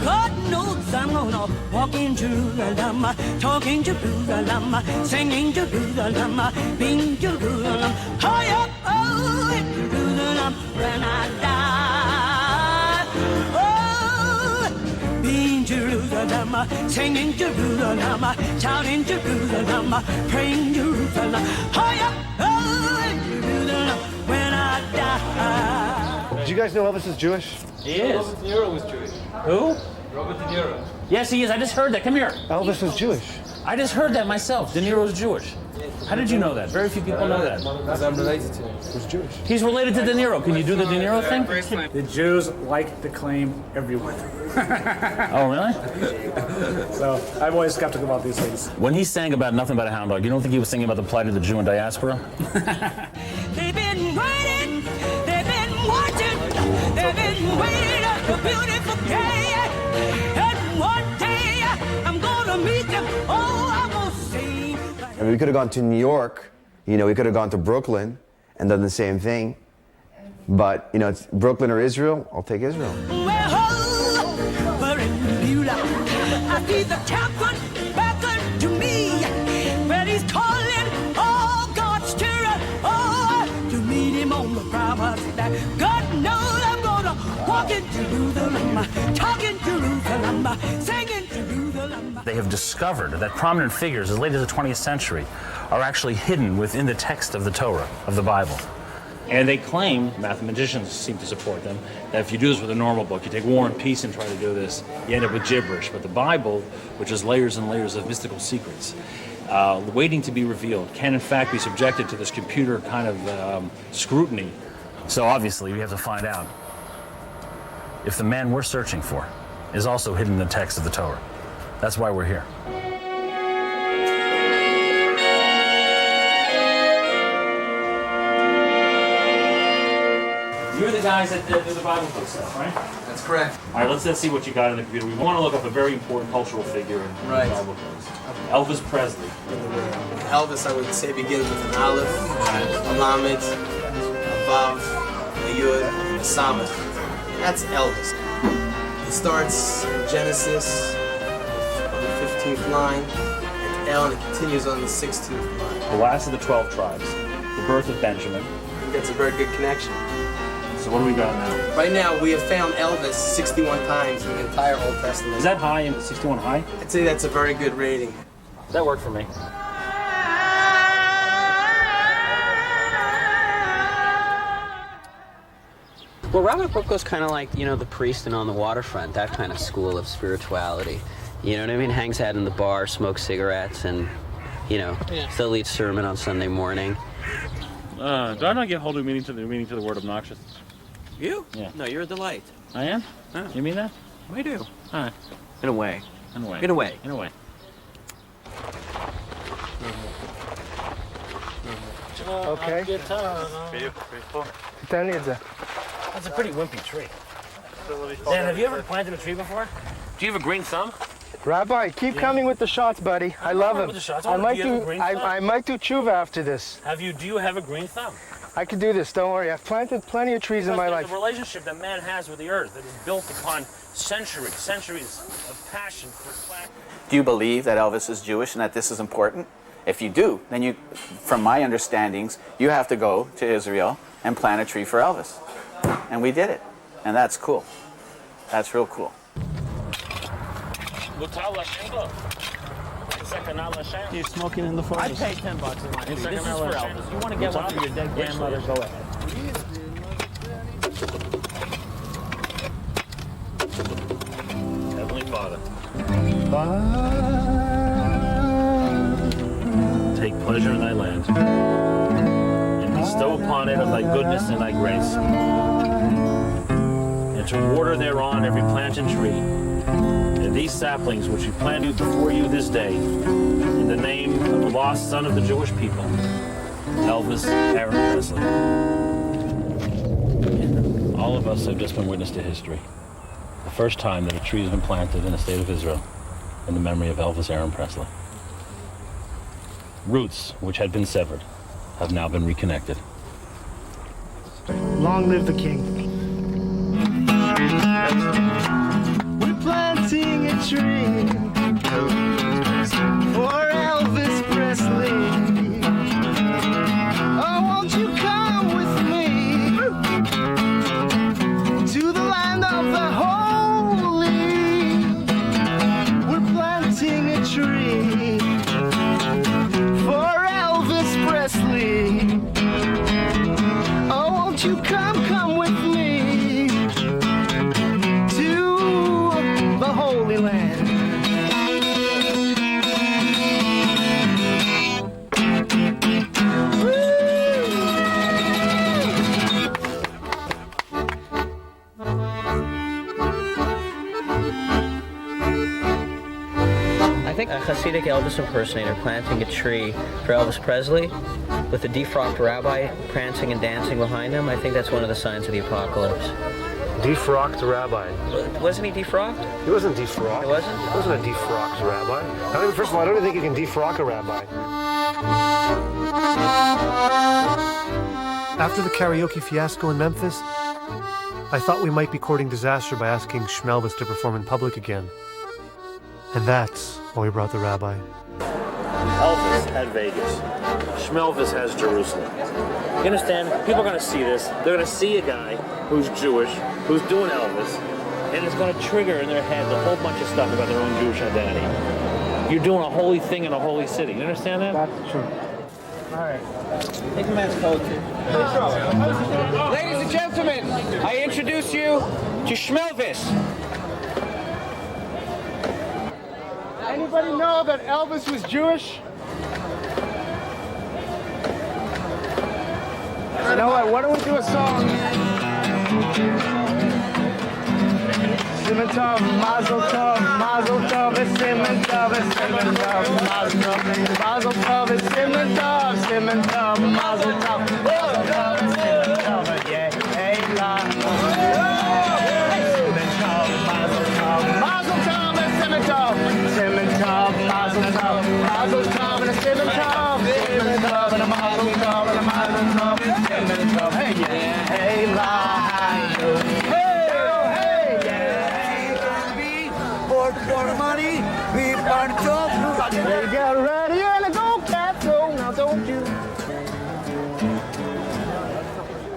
God knows I'm gonna walk in Jerusalem, talking Jerusalem, singing Jerusalem, being Jerusalem. High up, oh, in Jerusalem when I die. Oh, being Jerusalem, singing Jerusalem, shouting Jerusalem, praying Jerusalem. High up, oh, in Jerusalem when I die. Did you guys know Elvis is Jewish? He is. Robert De Niro was Jewish. Who? Robert De Niro. Yes, he is. I just heard that. Come here. Elvis was Jewish. I just heard that myself. De Niro's Jewish. How did you know that? Very few people know that. Because I'm related to him. He's Jewish. He's related to De Niro. Can you do the De Niro thing? The Jews like to claim everyone. Oh, really? So I'm always skeptical about these things. When he sang about Nothing But a Hound Dog, you don't think he was singing about the plight of the Jew in diaspora? been waiting a beautiful day. And one day I'm gonna meet them. Oh, I'm gonna sing. I mean, we could have gone to New York, you know, we could have gone to Brooklyn and done the same thing. But, you know, it's Brooklyn or Israel, I'll take Israel. But in Beulah, I see the captain beckon to me. But he's calling all God's children, oh, to meet him on the promise that God knows I'm gonna walk in Jerusalem, talk in Jerusalem, sing in Jerusalem. They have discovered that prominent figures as late as the 20th century are actually hidden within the text of the Torah, of the Bible. And they claim, mathematicians seem to support them, that if you do this with a normal book, you take War and Peace and try to do this, you end up with gibberish. But the Bible, which is layers and layers of mystical secrets, waiting to be revealed, can in fact be subjected to this computer kind of scrutiny. So obviously we have to find out if the man we're searching for is also hidden in the text of the Torah. That's why we're here. You're the guys that do the Bible book stuff, right? That's correct. All right, let's see what you got in the computer. We want to look up a very important cultural figure in the Bible books. Elvis Presley. Elvis, I would say, begins with an Aleph, a Lamed, a Vav, a Yud, and a Samech. That's Elvis. It starts in Genesis on the 15th line, and El, and it continues on the 16th line. The last of the 12 tribes, the birth of Benjamin. I think that's a very good connection. So what do we got now? Right now, we have found Elvis 61 times in the entire Old Testament. Is that high, 61 high? I'd say that's a very good rating. That worked for me. Well, Robert Brooke was kind of like, you know, the priest and on the waterfront, that kind of school of spirituality. You know what I mean? Hangs out in the bar, smokes cigarettes, and, you know, still leads sermon on Sunday morning. Do I not get hold of meaning to the word obnoxious? You? Yeah. No, you're a delight. I am? Yeah. You mean that? I do. All right. In a way. In a way. In a way. In a way. Okay. That's a pretty wimpy tree. Dan, have you ever planted a tree before? Do you have a green thumb? Rabbi, keep coming with the shots, buddy. I love them. with the shots. I might Do you have do. a green thumb? I might do tshuva after this. Do you have a green thumb? I can do this. Don't worry. I've planted plenty of trees in my life. The relationship that man has with the earth that is built upon centuries of passion for plant. Do you believe that Elvis is Jewish and that this is important? If you do, then you, from my understandings, you have to go to Israel and plant a tree for Elvis. And we did it. And that's cool. That's real cool. You're smoking in the forest. I paid $10 in my tree. This is for Elvis. You want to get one for your dead grandmother, go ahead. Heavenly Father. Take pleasure in thy land, and bestow upon it of thy goodness and thy grace, and to water thereon every plant and tree, and these saplings which we plant before you this day, in the name of the lost son of the Jewish people, Elvis Aaron Presley. All of us have just been witness to history. The first time that a tree has been planted in the state of Israel in the memory of Elvis Aaron Presley. Roots which had been severed have now been reconnected. Long live the king. We're planting a tree for Elvis Presley. Oh, won't you come with me to the land of the holy? We're planting a tree for Elvis Presley. Oh, won't you come with me to the Holy Land? I think a Hasidic Elvis impersonator planting a tree for Elvis Presley with a defrocked rabbi prancing and dancing behind him, I think that's one of the signs of the apocalypse. Defrocked rabbi. Wasn't he defrocked? He wasn't defrocked. He wasn't? He wasn't a defrocked rabbi. First of all, I don't even think you can defrock a rabbi. After the karaoke fiasco in Memphis, I thought we might be courting disaster by asking Schmelvis to perform in public again. And that's why we brought the rabbi. Elvis had Vegas. Schmelvis has Jerusalem. You understand? People are going to see this. They're going to see a guy who's Jewish, who's doing Elvis, and it's going to trigger in their heads a whole bunch of stuff about their own Jewish identity. You're doing a holy thing in a holy city. You understand that? That's true. All right. Take the man's coat. Ladies and gentlemen, I introduce you to Schmelvis. Anybody know that Elvis was Jewish? You know what? Why don't we do a song? Simon Tov, Mazel Tov, Mazel Tov, it's Simon Tov, it's Simon Tov, Mazel Tov, Mazel Tov, it's Simon Tov, Simon Tov, Mazel Tov, Mazel Tov, it's Simon Tov, yeah, hey, la. Simon Tov, Mazel Tov, Mazel Tov, it's Simon Tov, Simon Tov, Mazel Tov, Mazel Tov, and it's Simon Tov, Simon Tov, and a Mazel Tov, and a Mazel Tov, and Simon Tov, hey, yeah, hey, la, hey. For money, we burn top. They got ready and go cat go. Now don't you?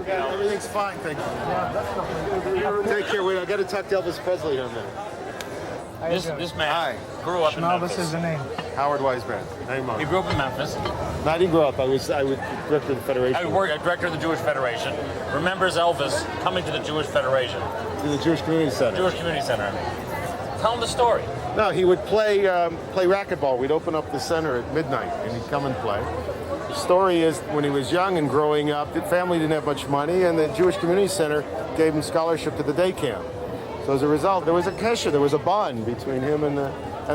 Yeah, everything's fine, thank you. Take care. Wait, I got to talk to Elvis Presley here a minute. This man grew up in Memphis. Schmelvis is the name. Howard Weisbrand. He grew up in Memphis. No, I didn't grow up. I was director of the Federation. I worked as director of the Jewish Federation. Remembers Elvis coming to the Jewish Federation. To the Jewish Community Center. Jewish Community Center. Tell him the story. No, he would play racquetball. We'd open up the center at midnight, and he'd come and play. The story is, when he was young and growing up, the family didn't have much money, and the Jewish Community Center gave him scholarship to the day camp. So as a result, there was a kesher, there was a bond between him and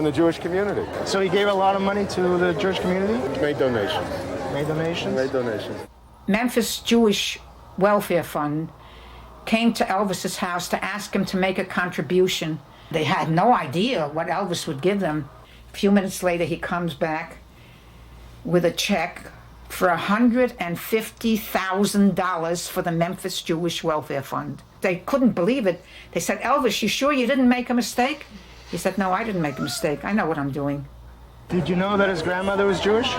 the Jewish community. So he gave a lot of money to the Jewish community? He made donations. Made donations? Made donations. Memphis Jewish Welfare Fund came to Elvis's house to ask him to make a contribution. They had no idea what Elvis would give them. A few minutes later, he comes back with a check for $150,000 for the Memphis Jewish Welfare Fund. They couldn't believe it. They said, Elvis, you sure you didn't make a mistake? He said, no, I didn't make a mistake. I know what I'm doing. Did you know that his grandmother was Jewish?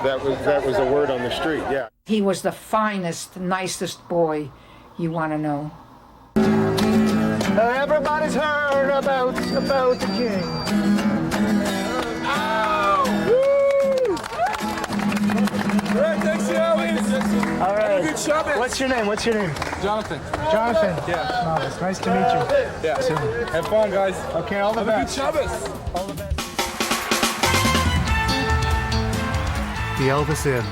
That was a word on the street, yeah. He was the finest, nicest boy you want to know. Everybody's heard about the king. Ow! Woo! All right, thanks, Elvis. All right. What's your name? Jonathan. Jonathan. Yeah. It's nice to meet you. Yeah. Have fun, guys. Okay, all the best. Have a good Shabbos. All the best. The Elvis Inn,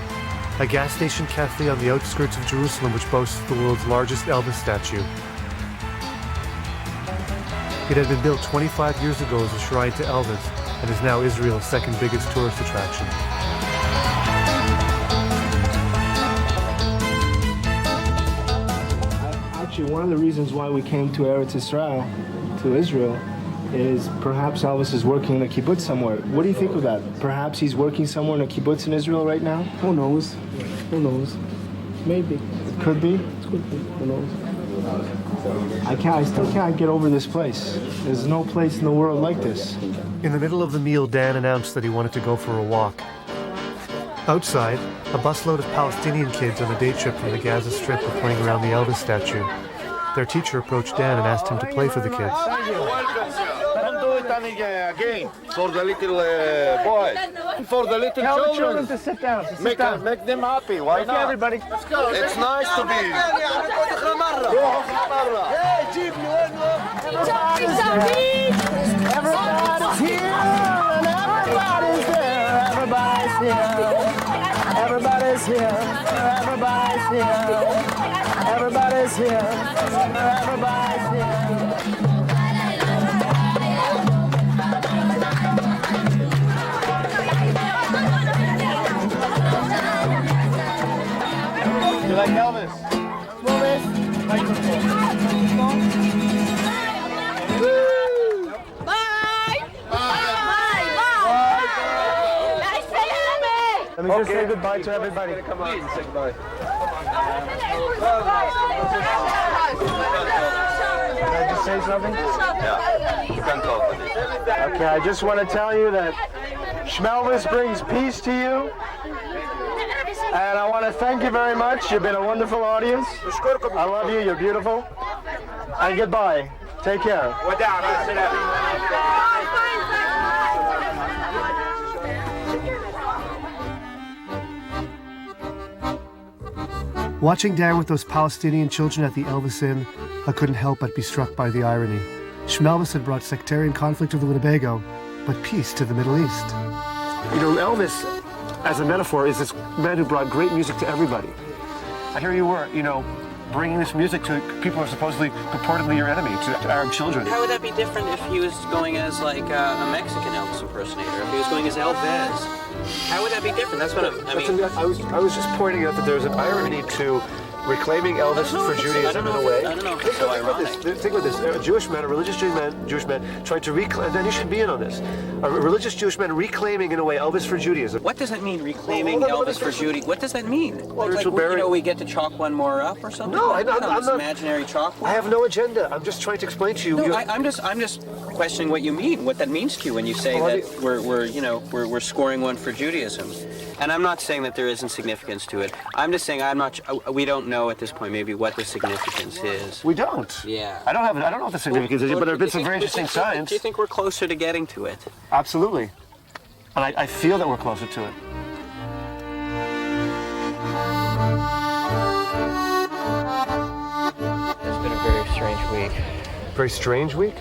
a gas station cafe on the outskirts of Jerusalem which boasts the world's largest Elvis statue. It had been built 25 years ago as a shrine to Elvis and is now Israel's second biggest tourist attraction. Actually, one of the reasons why we came to Eretz Israel, to Israel, is perhaps Elvis is working in a kibbutz somewhere. What do you think of that? Perhaps he's working somewhere in a kibbutz in Israel right now? Who knows? Who knows? Maybe. It could be. It could be. Who knows? I still can't get over this place. There's no place in the world like this. In the middle of the meal, Dan announced that he wanted to go for a walk. Outside, a busload of Palestinian kids on a day trip from the Gaza Strip were playing around the Elvis statue. Their teacher approached Dan and asked him to play for the kids. Don't do it again for the little boys, for the little Tell children. the children to sit down. Make them happy. Why not? Everybody. Let's go. It's nice to be. Everybody's here and everybody's there. Everybody's here. Everybody's here. Everybody's here. Everybody's here. Everybody's here. You like Elvis? Microphone. Let me just say goodbye to everybody. Come on and say goodbye. Can I just say something? Yeah, you can talk. Okay, I just want to tell you that Schmelvis brings peace to you. And I want to thank you very much. You've been a wonderful audience. I love you. You're beautiful. And goodbye. Take care. We're down. Sit down. Watching Dan with those Palestinian children at the Elvis Inn, I couldn't help but be struck by the irony. Schmelvis had brought sectarian conflict to the Winnebago, but peace to the Middle East. You know, Elvis, as a metaphor, is this man who brought great music to everybody. And here you were, you know, bringing this music to people who are supposedly, purportedly your enemy, to Arab children. How would that be different if he was going as like a Mexican Elvis impersonator? If he was going as Elvis? How would that be different? That's what I was just pointing out that there's an irony to reclaiming Elvis for Judaism in a way. I don't know if it's so ironic. Think about this. A Jewish man, a religious Jewish man, trying to reclaim, and then you should be in on this. A religious Jewish man reclaiming, in a way, Elvis for Judaism. What does that mean, reclaiming Elvis for Judaism? What does that mean? We get to chalk one more up or something? No, I'm not. Imaginary chalkboard? I have no agenda. I'm just trying to explain to you. No, I'm just questioning what you mean, what that means to you when you say that we're scoring one for Judaism. And I'm not saying that there isn't significance to it. I'm just saying we don't know at this point maybe what the significance is. We don't. Yeah. I don't know what the significance is, but there have been some very interesting signs. Do you think we're closer to getting to it? Absolutely. And I feel that we're closer to it. It's been a very strange week. Very strange week?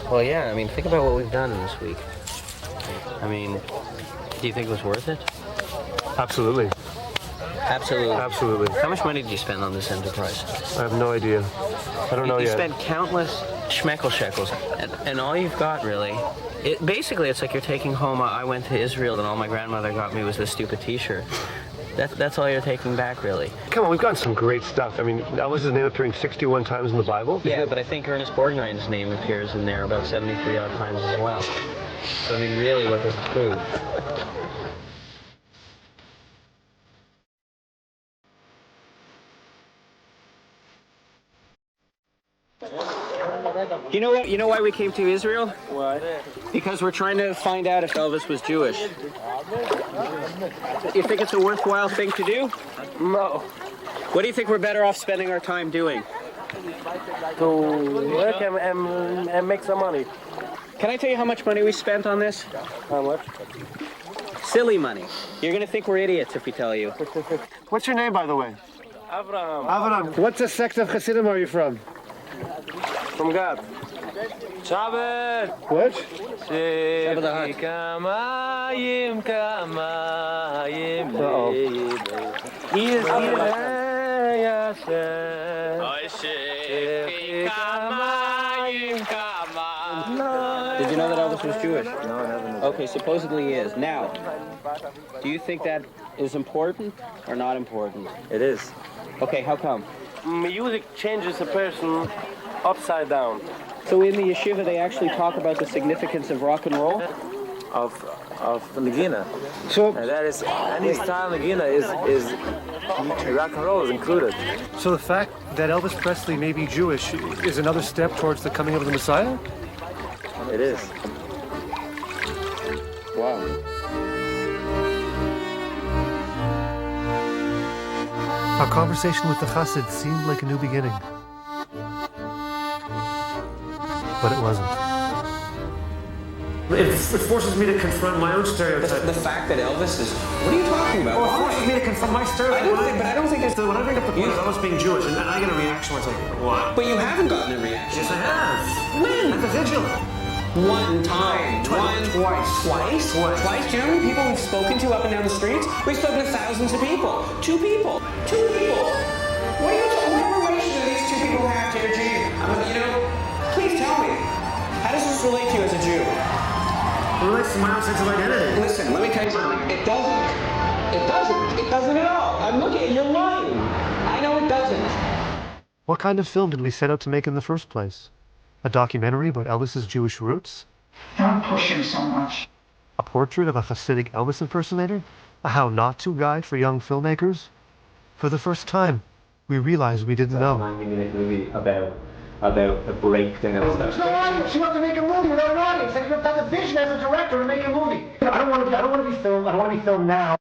Well, yeah, I mean, think about what we've done in this week. I mean, do you think it was worth it? Absolutely. Absolutely. Absolutely. How much money did you spend on this enterprise? I have no idea. I don't know yet. You spent countless shekels, and all you've got really, basically it's like you're taking home, I went to Israel and all my grandmother got me was this stupid t-shirt. That's all you're taking back, really. Come on, we've gotten some great stuff. I mean, Elvis's name appearing 61 times in the Bible. Yeah, but I think Ernest Borgnine's name appears in there about 73 odd times as well. So I mean, really, what does it prove? You know what? You know why we came to Israel? Why? Because we're trying to find out if Elvis was Jewish. You think it's a worthwhile thing to do? No. What do you think we're better off spending our time doing? To work and make some money. Can I tell you how much money we spent on this? How much? Silly money. You're going to think we're idiots if we tell you. What's your name, by the way? Avraham. What sect of Hasidim are you from? From God. Shabbat. What? Did you know that Elvis was Jewish? No, I never knew. Okay, supposedly he is. Now, do you think that is important or not important? It is. Okay, how come? Music changes a person upside down. So in the yeshiva, they actually talk about the significance of rock and roll? Of Nagina. So that is any style Nagina is rock and roll is included. So the fact that Elvis Presley may be Jewish is another step towards the coming of the Messiah? It is. Wow. Our conversation with the Chassid seemed like a new beginning. But it wasn't. It forces me to confront my own stereotype. The fact that Elvis is... What are you talking about? Well, it forces me to confront my stereotype. I don't think it's... When I bring up the point of Elvis being Jewish, and I get a reaction where it's like, what? But you haven't gotten a reaction. Yes, I have. When? At the vigil. One time. Twice? Do you know how many people we've spoken to up and down the streets? We've spoken to thousands of people. Two people. What relation do these two people have to your Jew? Please tell me. How does this relate to you as a Jew? It relates to my own sense of identity. Listen, let me tell you something. It doesn't. It doesn't at all. I'm looking at you're lying. I know it doesn't. What kind of film did we set out to make in the first place? A documentary about Elvis's Jewish roots? Don't push him so much. A portrait of a Hasidic Elvis impersonator? A how not to guide for young filmmakers? For the first time, we realized we didn't know. It's a 90-minute movie about a breakdown. There's no audience. You have to make a movie without an audience. You have to have a vision as a director to make a movie. I don't want to be filmed. I don't want to be filmed now.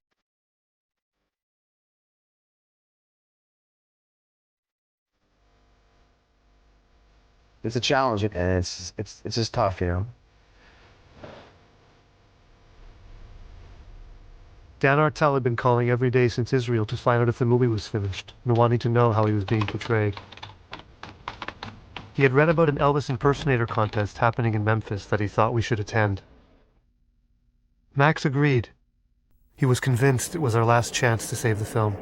It's a challenge, and it's just tough, you know. Dan Hartal had been calling every day since Israel to find out if the movie was finished and wanting to know how he was being portrayed. He had read about an Elvis impersonator contest happening in Memphis that he thought we should attend. Max agreed. He was convinced it was our last chance to save the film.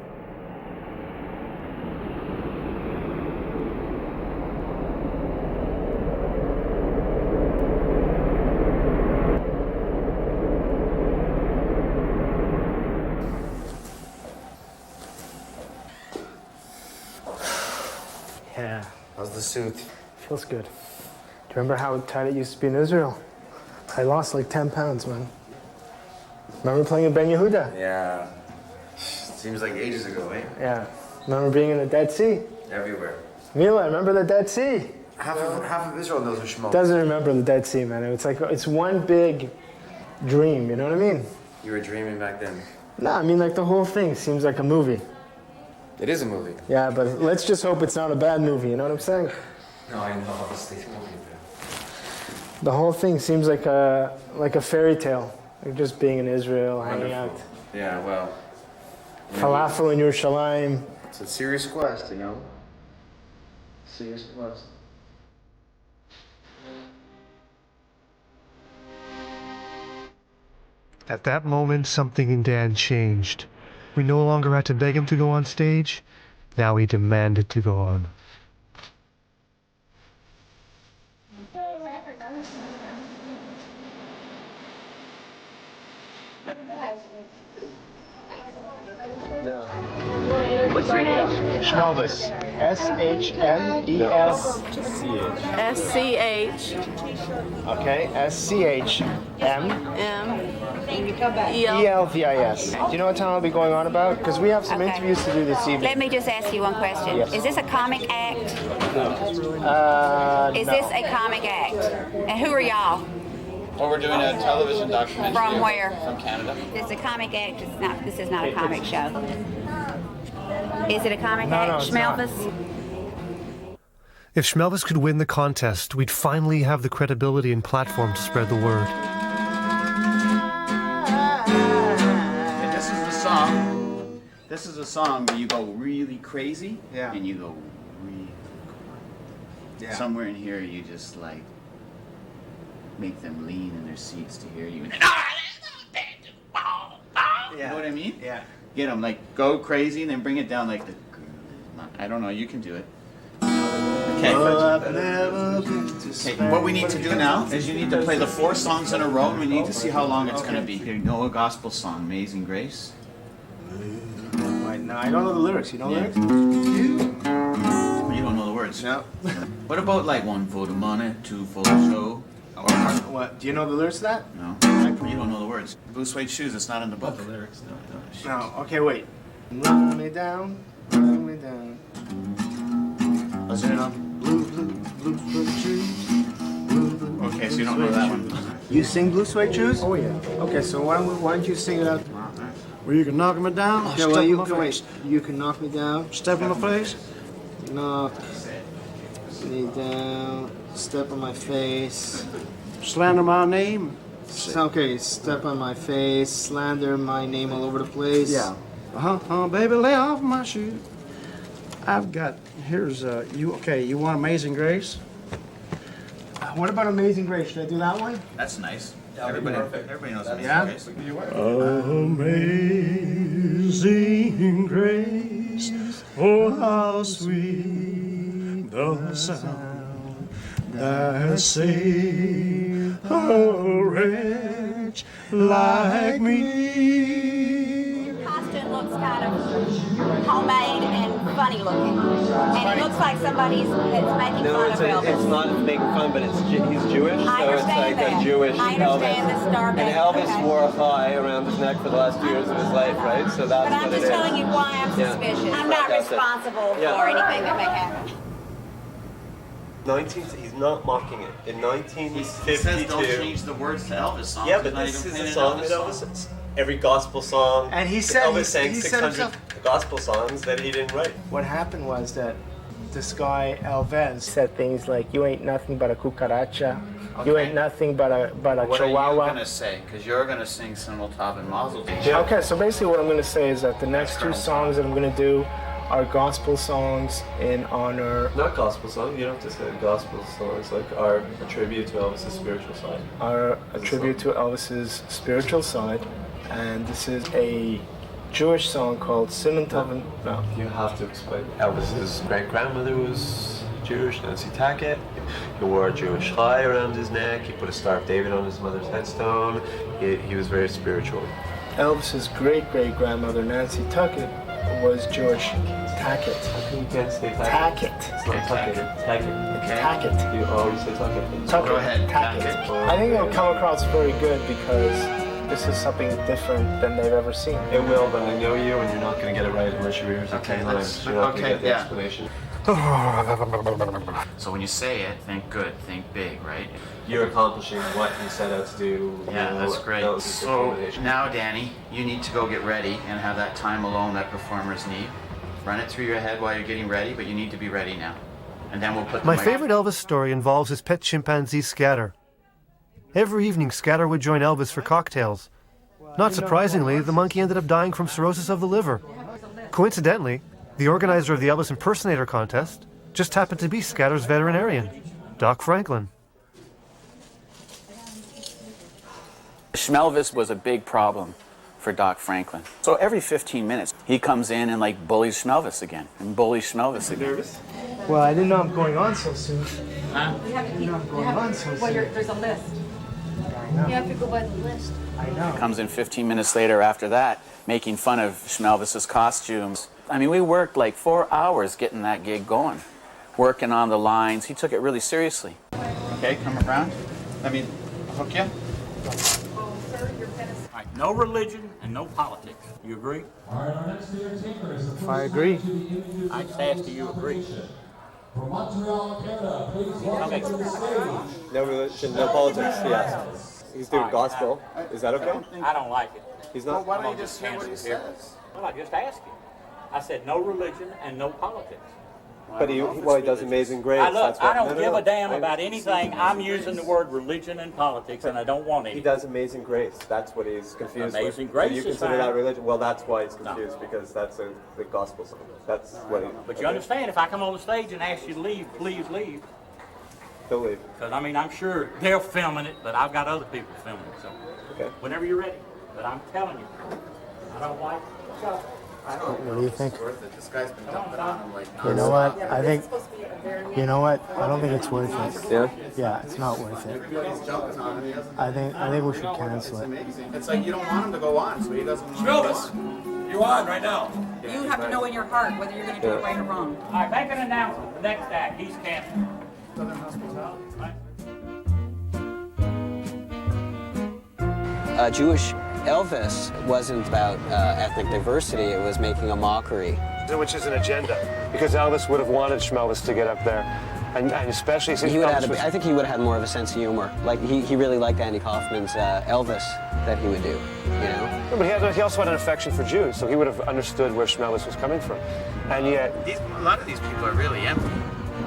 Yeah. How's the suit? Feels good. Do you remember how tight it used to be in Israel? I lost like 10 pounds, man. Remember playing in Ben Yehuda? Yeah. Seems like ages ago, eh? Yeah. Remember being in the Dead Sea? Everywhere. Mila, remember the Dead Sea? Half of Israel knows who Schmelvis. Doesn't remember the Dead Sea, man. It's one big dream, you know what I mean? You were dreaming back then. No, I mean like the whole thing seems like a movie. It is a movie. Yeah, but let's just hope it's not a bad movie, you know what I'm saying? No, I know, obviously it won't be bad. The whole thing seems like a fairy tale. Like just being in Israel, hanging out. Yeah, well. Falafel in Yerushalayim. It's a serious quest, you know? Serious quest. At that moment, something in Dan changed. We no longer had to beg him to go on stage. Now he demanded to go on. What's your name? Schmelvis. S-H-M-E-S. S-C-H. Okay, S-C-H-M. E-L-V-I-S. Do you know what time I'll be going on about? Because we have some interviews to do this evening. Let me just ask you one question. Yes. Is this a comic act? Is this a comic act? And who are y'all? Well, we're doing a television documentary. From where? From Canada. It's a comic act. This is not a comic show. Is it a comic act? no, it's Schmelvis? If Schmelvis could win the contest, we'd finally have the credibility and platform to spread the word. And this is the song. This is a song where you go really crazy. Yeah. And you go really Yeah. somewhere in here you just like make them lean in their seats to hear you. You know what I mean? Yeah. Get them like go crazy and then bring it down like the. I don't know. You can do it. Okay. Okay. What we need to do now is you need to play the 4 songs in a row, and we need to see how long it's going to be. You know a gospel song, Amazing Grace. No, I don't know the lyrics. You know the lyrics? You don't know the words. No. What about like 1 for the money, 2 for the show? What? Do you know the lyrics to that? No. You don't know the words. Blue suede shoes. It's not in the book. The lyrics. No. Okay, wait. Run me down. Run me down. Was it on? Blue suede shoes. Okay, so you don't know that one. You sing Blue Suede Shoes? Oh, yeah. Okay, so why don't you sing it out? Well, you can knock me down. Okay, well, you can wait. You can knock me down. Step in my face. Knock me down. Step on my face. Slander my name. Okay, step on my face. Slander my name all over the place. Yeah. Baby, lay off my shoe. I've got, here's, you want Amazing Grace? What about Amazing Grace? Should I do that one? That's nice. Everybody knows Amazing Yeah? Grace. Amazing Grace, oh how sweet the sound that saved a wretch like me. Costume looks kind of homemade and funny looking. And it looks like somebody's that's making fun of Elvis. It's not making fun, but he's Jewish, I so it's understand like that. a Jewish I understand Elvis. the star And back. Elvis Okay. wore a tie around his neck for the last 2 years of his life, right? So that's But I'm what it just is. telling you why I'm suspicious. I'm not That's it. responsible Yeah. for anything that may happen. He's not mocking it. In 1952, He says don't change the words to Elvis songs. yeah, He's but not this even is a playing song an that Elvis. Every gospel song. And he said Elvis sang he 600 said gospel songs that he didn't write. What happened was that this guy Elvis said things like, "You ain't nothing but a cucaracha. You ain't nothing but a What are you chihuahua." gonna say? Because you're gonna sing Simul Tav and Mazel Tov. Okay, so basically what I'm going to say is that the next two songs that I'm going to do are gospel songs in honor. Not gospel songs. You don't have to say gospel songs. Like are a tribute to Elvis's spiritual side. Are a tribute to Elvis's spiritual side, and this is a Jewish song called Simul Tav. No, you have to explain. Elvis's great grandmother was Jewish, Nancy Tackett. He wore a Jewish tie around his neck. He put a Star of David on his mother's headstone. He was very spiritual. Elvis's great-great-grandmother Nancy Tuckett was Jewish. Tackett. You can't say Tackett. It's not Tuckett. Tackett. It's Tackett. You always say Tuckett. Tuckett. Go ahead. Tackett. I think it'll come across very good because this is something different than they've ever seen. It will, but I know you, and you're not going to get it right unless you rehearse it 10 times. You're not going to get the explanation. So when you say it, think good, think big, right? You're accomplishing what you set out to do. Yeah, that's great. That was the So culmination. now, Danny, you need to go get ready and have that time alone that performers need. Run it through your head while you're getting ready, but you need to be ready now. And then we'll put the My mic- favorite Elvis story involves his pet chimpanzee Scatter. Every evening, Scatter would join Elvis for cocktails. Not surprisingly, the monkey ended up dying from cirrhosis of the liver. Coincidentally, the organizer of the Elvis impersonator contest just happened to be Scatter's veterinarian, Doc Franklin. Schmelvis was a big problem for Doc Franklin. So every 15 minutes, he comes in and like bullies Schmelvis again, and bullies Schmelvis again. Nervous? Well, I didn't know I'm going on so soon. Huh? You have to keep, there's a list. You have to go by the list. I know. Comes in 15 minutes later after that, making fun of Schmelvis's costumes. I mean, we worked like 4 hours getting that gig going, working on the lines. He took it really seriously. Okay, come around. Let me hook you. All right, no religion and no politics. You agree? If I agree. I just asked, do you agree? No religion, no politics, yes. He's doing gospel. Is that okay? I don't like it. He's not. Why don't you just hear what he says? Well, I just asked him. I said no religion and no politics. But he does Amazing Grace. I don't give a damn about anything. I'm using the word religion and politics, and I don't want any. He does Amazing Grace. That's what he's confused Amazing with. Grace So you is consider fine. that religion? Well, that's why he's confused, because that's the gospel song. That's what he... But you understand, if I come on the stage and ask you to leave, please leave. Don't leave. Because, I mean, I'm sure they're filming it, but I've got other people filming it. So, okay. Whenever you're ready. But I'm telling you, I don't like it. So, What do you think? This guy's been dumping on him like You know what? I think. You know what? I don't think it's worth it. Yeah? Yeah, it's not worth it. Everybody's jumping on him. I think we should cancel it. It's like you don't want him to go on, so he doesn't want Schmelvis, you're on right now. You have to know in your heart whether you're going to do it right or wrong. all right, make an announcement. The next act, he's canceled. Southern Hospitality, right? Jewish Elvis wasn't about ethnic diversity, it was making a mockery. Which is an agenda, because Elvis would have wanted Schmelvis to get up there, and especially since I think he would have had more of a sense of humor. Like, he really liked Andy Kaufman's Elvis that he would do, you know? No, but he also had an affection for Jews, so he would have understood where Schmelvis was coming from. And yet... A lot of these people are really empty.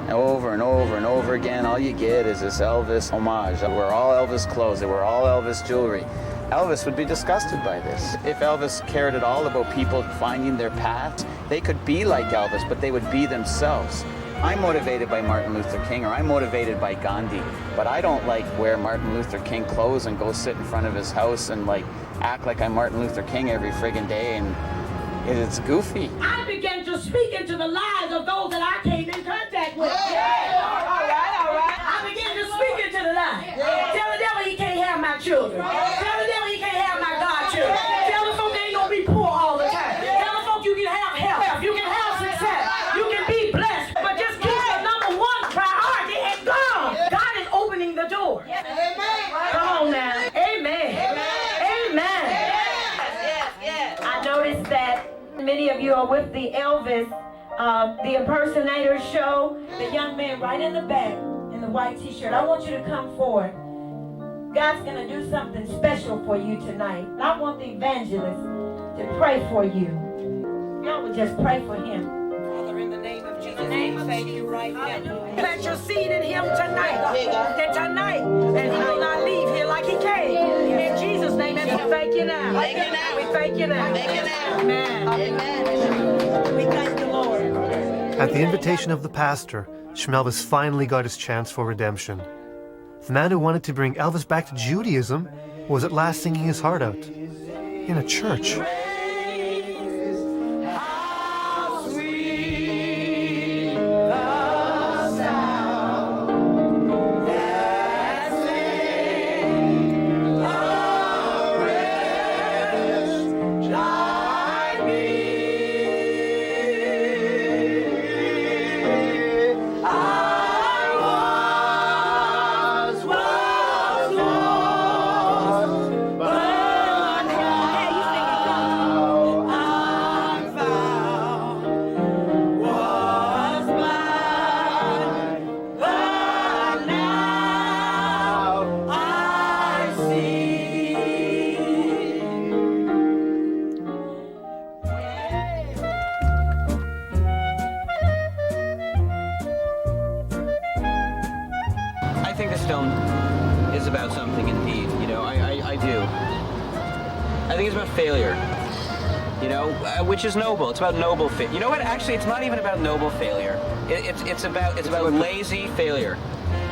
Over and over and over again, all you get is this Elvis homage. They wear all Elvis clothes, they wear all Elvis jewelry. Elvis would be disgusted by this. If Elvis cared at all about people finding their path, they could be like Elvis, but they would be themselves. I'm motivated by Martin Luther King, or I'm motivated by Gandhi, but I don't like wear Martin Luther King clothes and go sit in front of his house and like act like I'm Martin Luther King every friggin' day, and it's goofy. I began to speak into the lives of those that I came in contact with. Yeah. All right. I began to speak into the lives. Tell the devil he can't have my children. Tell the devil he can't have my godchildren. Tell the folk they ain't gonna be poor all the time. Tell many of you are with the Elvis, the impersonator show. The young man right in the back in the white t-shirt. I want you to come forward. God's going to do something special for you tonight. I want the evangelist to pray for you. Y'all would just pray for him. Father, in the name of Jesus, we thank you right now. Plant your seed in him tonight. And tonight, and he will not leave here like he came. In Jesus' name, and we thank you now. Thank you now. We thank you now. Thank you now. Amen. Amen. We thank the Lord. At the invitation of the pastor, Schmelvis finally got his chance for redemption. The man who wanted to bring Elvis back to Judaism was at last singing his heart out in a church. Failure, you know, which is noble. It's about noble failure. You know what? Actually, it's not even about noble failure. It's about lazy failure,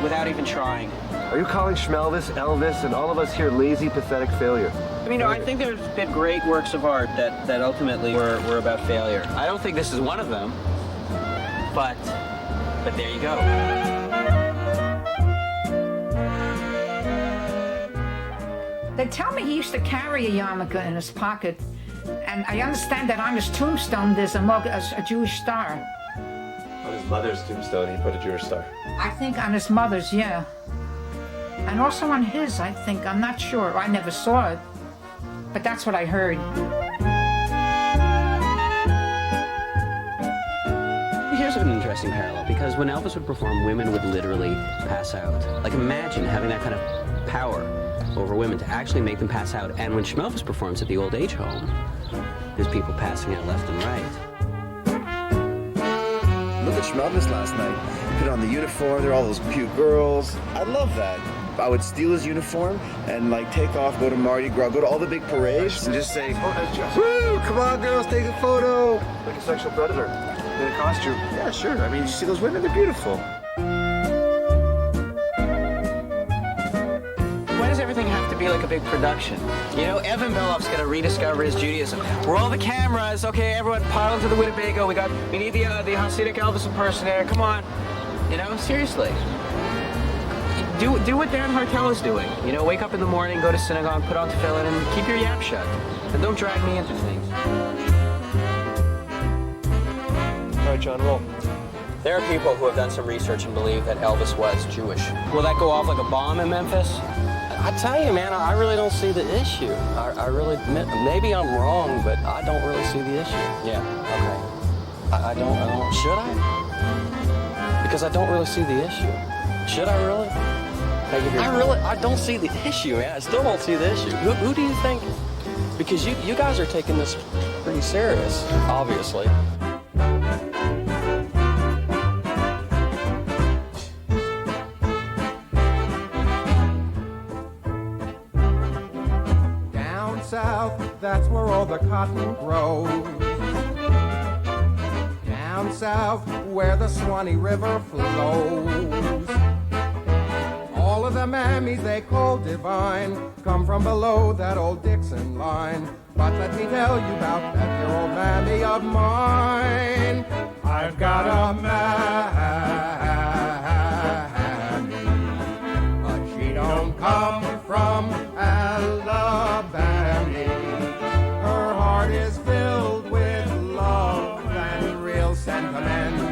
without even trying. Are you calling Schmelvis, Elvis, and all of us here lazy, pathetic failure? I mean, no, I think there's been great works of art that ultimately were about failure. I don't think this is one of them, but there you go. They tell me he used to carry a yarmulke in his pocket, and I understand that on his tombstone there's a Jewish star. On his mother's tombstone, he put a Jewish star. I think on his mother's, yeah. And also on his, I think. I'm not sure. I never saw it, but that's what I heard. Here's an interesting parallel, because when Elvis would perform, women would literally pass out. Like, imagine having that kind of power over women to actually make them pass out. And when Schmelvis performs at the old age home, there's people passing out left and right. Look at Schmelvis last night. He put on the uniform, there are all those cute girls. I love that. I would steal his uniform and like take off, go to Mardi Gras, go to all the big parades and just say, woo, come on girls, take a photo. Like a sexual predator in a costume. Yeah, sure. I mean, you see those women, they're beautiful. Everything have to be like a big production. You know, Evan Belloff's got to rediscover his Judaism. We're all the cameras. Okay, everyone pile into the Winnebago. We need the Hasidic Elvis impersonator. Come on. You know, seriously. Do what Dan Hartal is doing. You know, wake up in the morning, go to synagogue, put on tefillin, and keep your yap shut. And don't drag me into things. All right, John, roll. There are people who have done some research and believe that Elvis was Jewish. Will that go off like a bomb in Memphis? I tell you, man, I really don't see the issue. I really, maybe I'm wrong, but I don't really see the issue. Yeah, okay. I don't, should I? Because I don't really see the issue. Should I really? I don't see the issue, man. I still don't see the issue. Who do you think? Because you guys are taking this pretty serious, obviously. That's where all the cotton grows. Down south, where the Swanee River flows. All of the mammies they call divine come from below that old Dixon line. But let me tell you about that dear old mammy of mine. I've got a mammy, but she don't come from Alabama. Her heart is filled with love and real sentiment.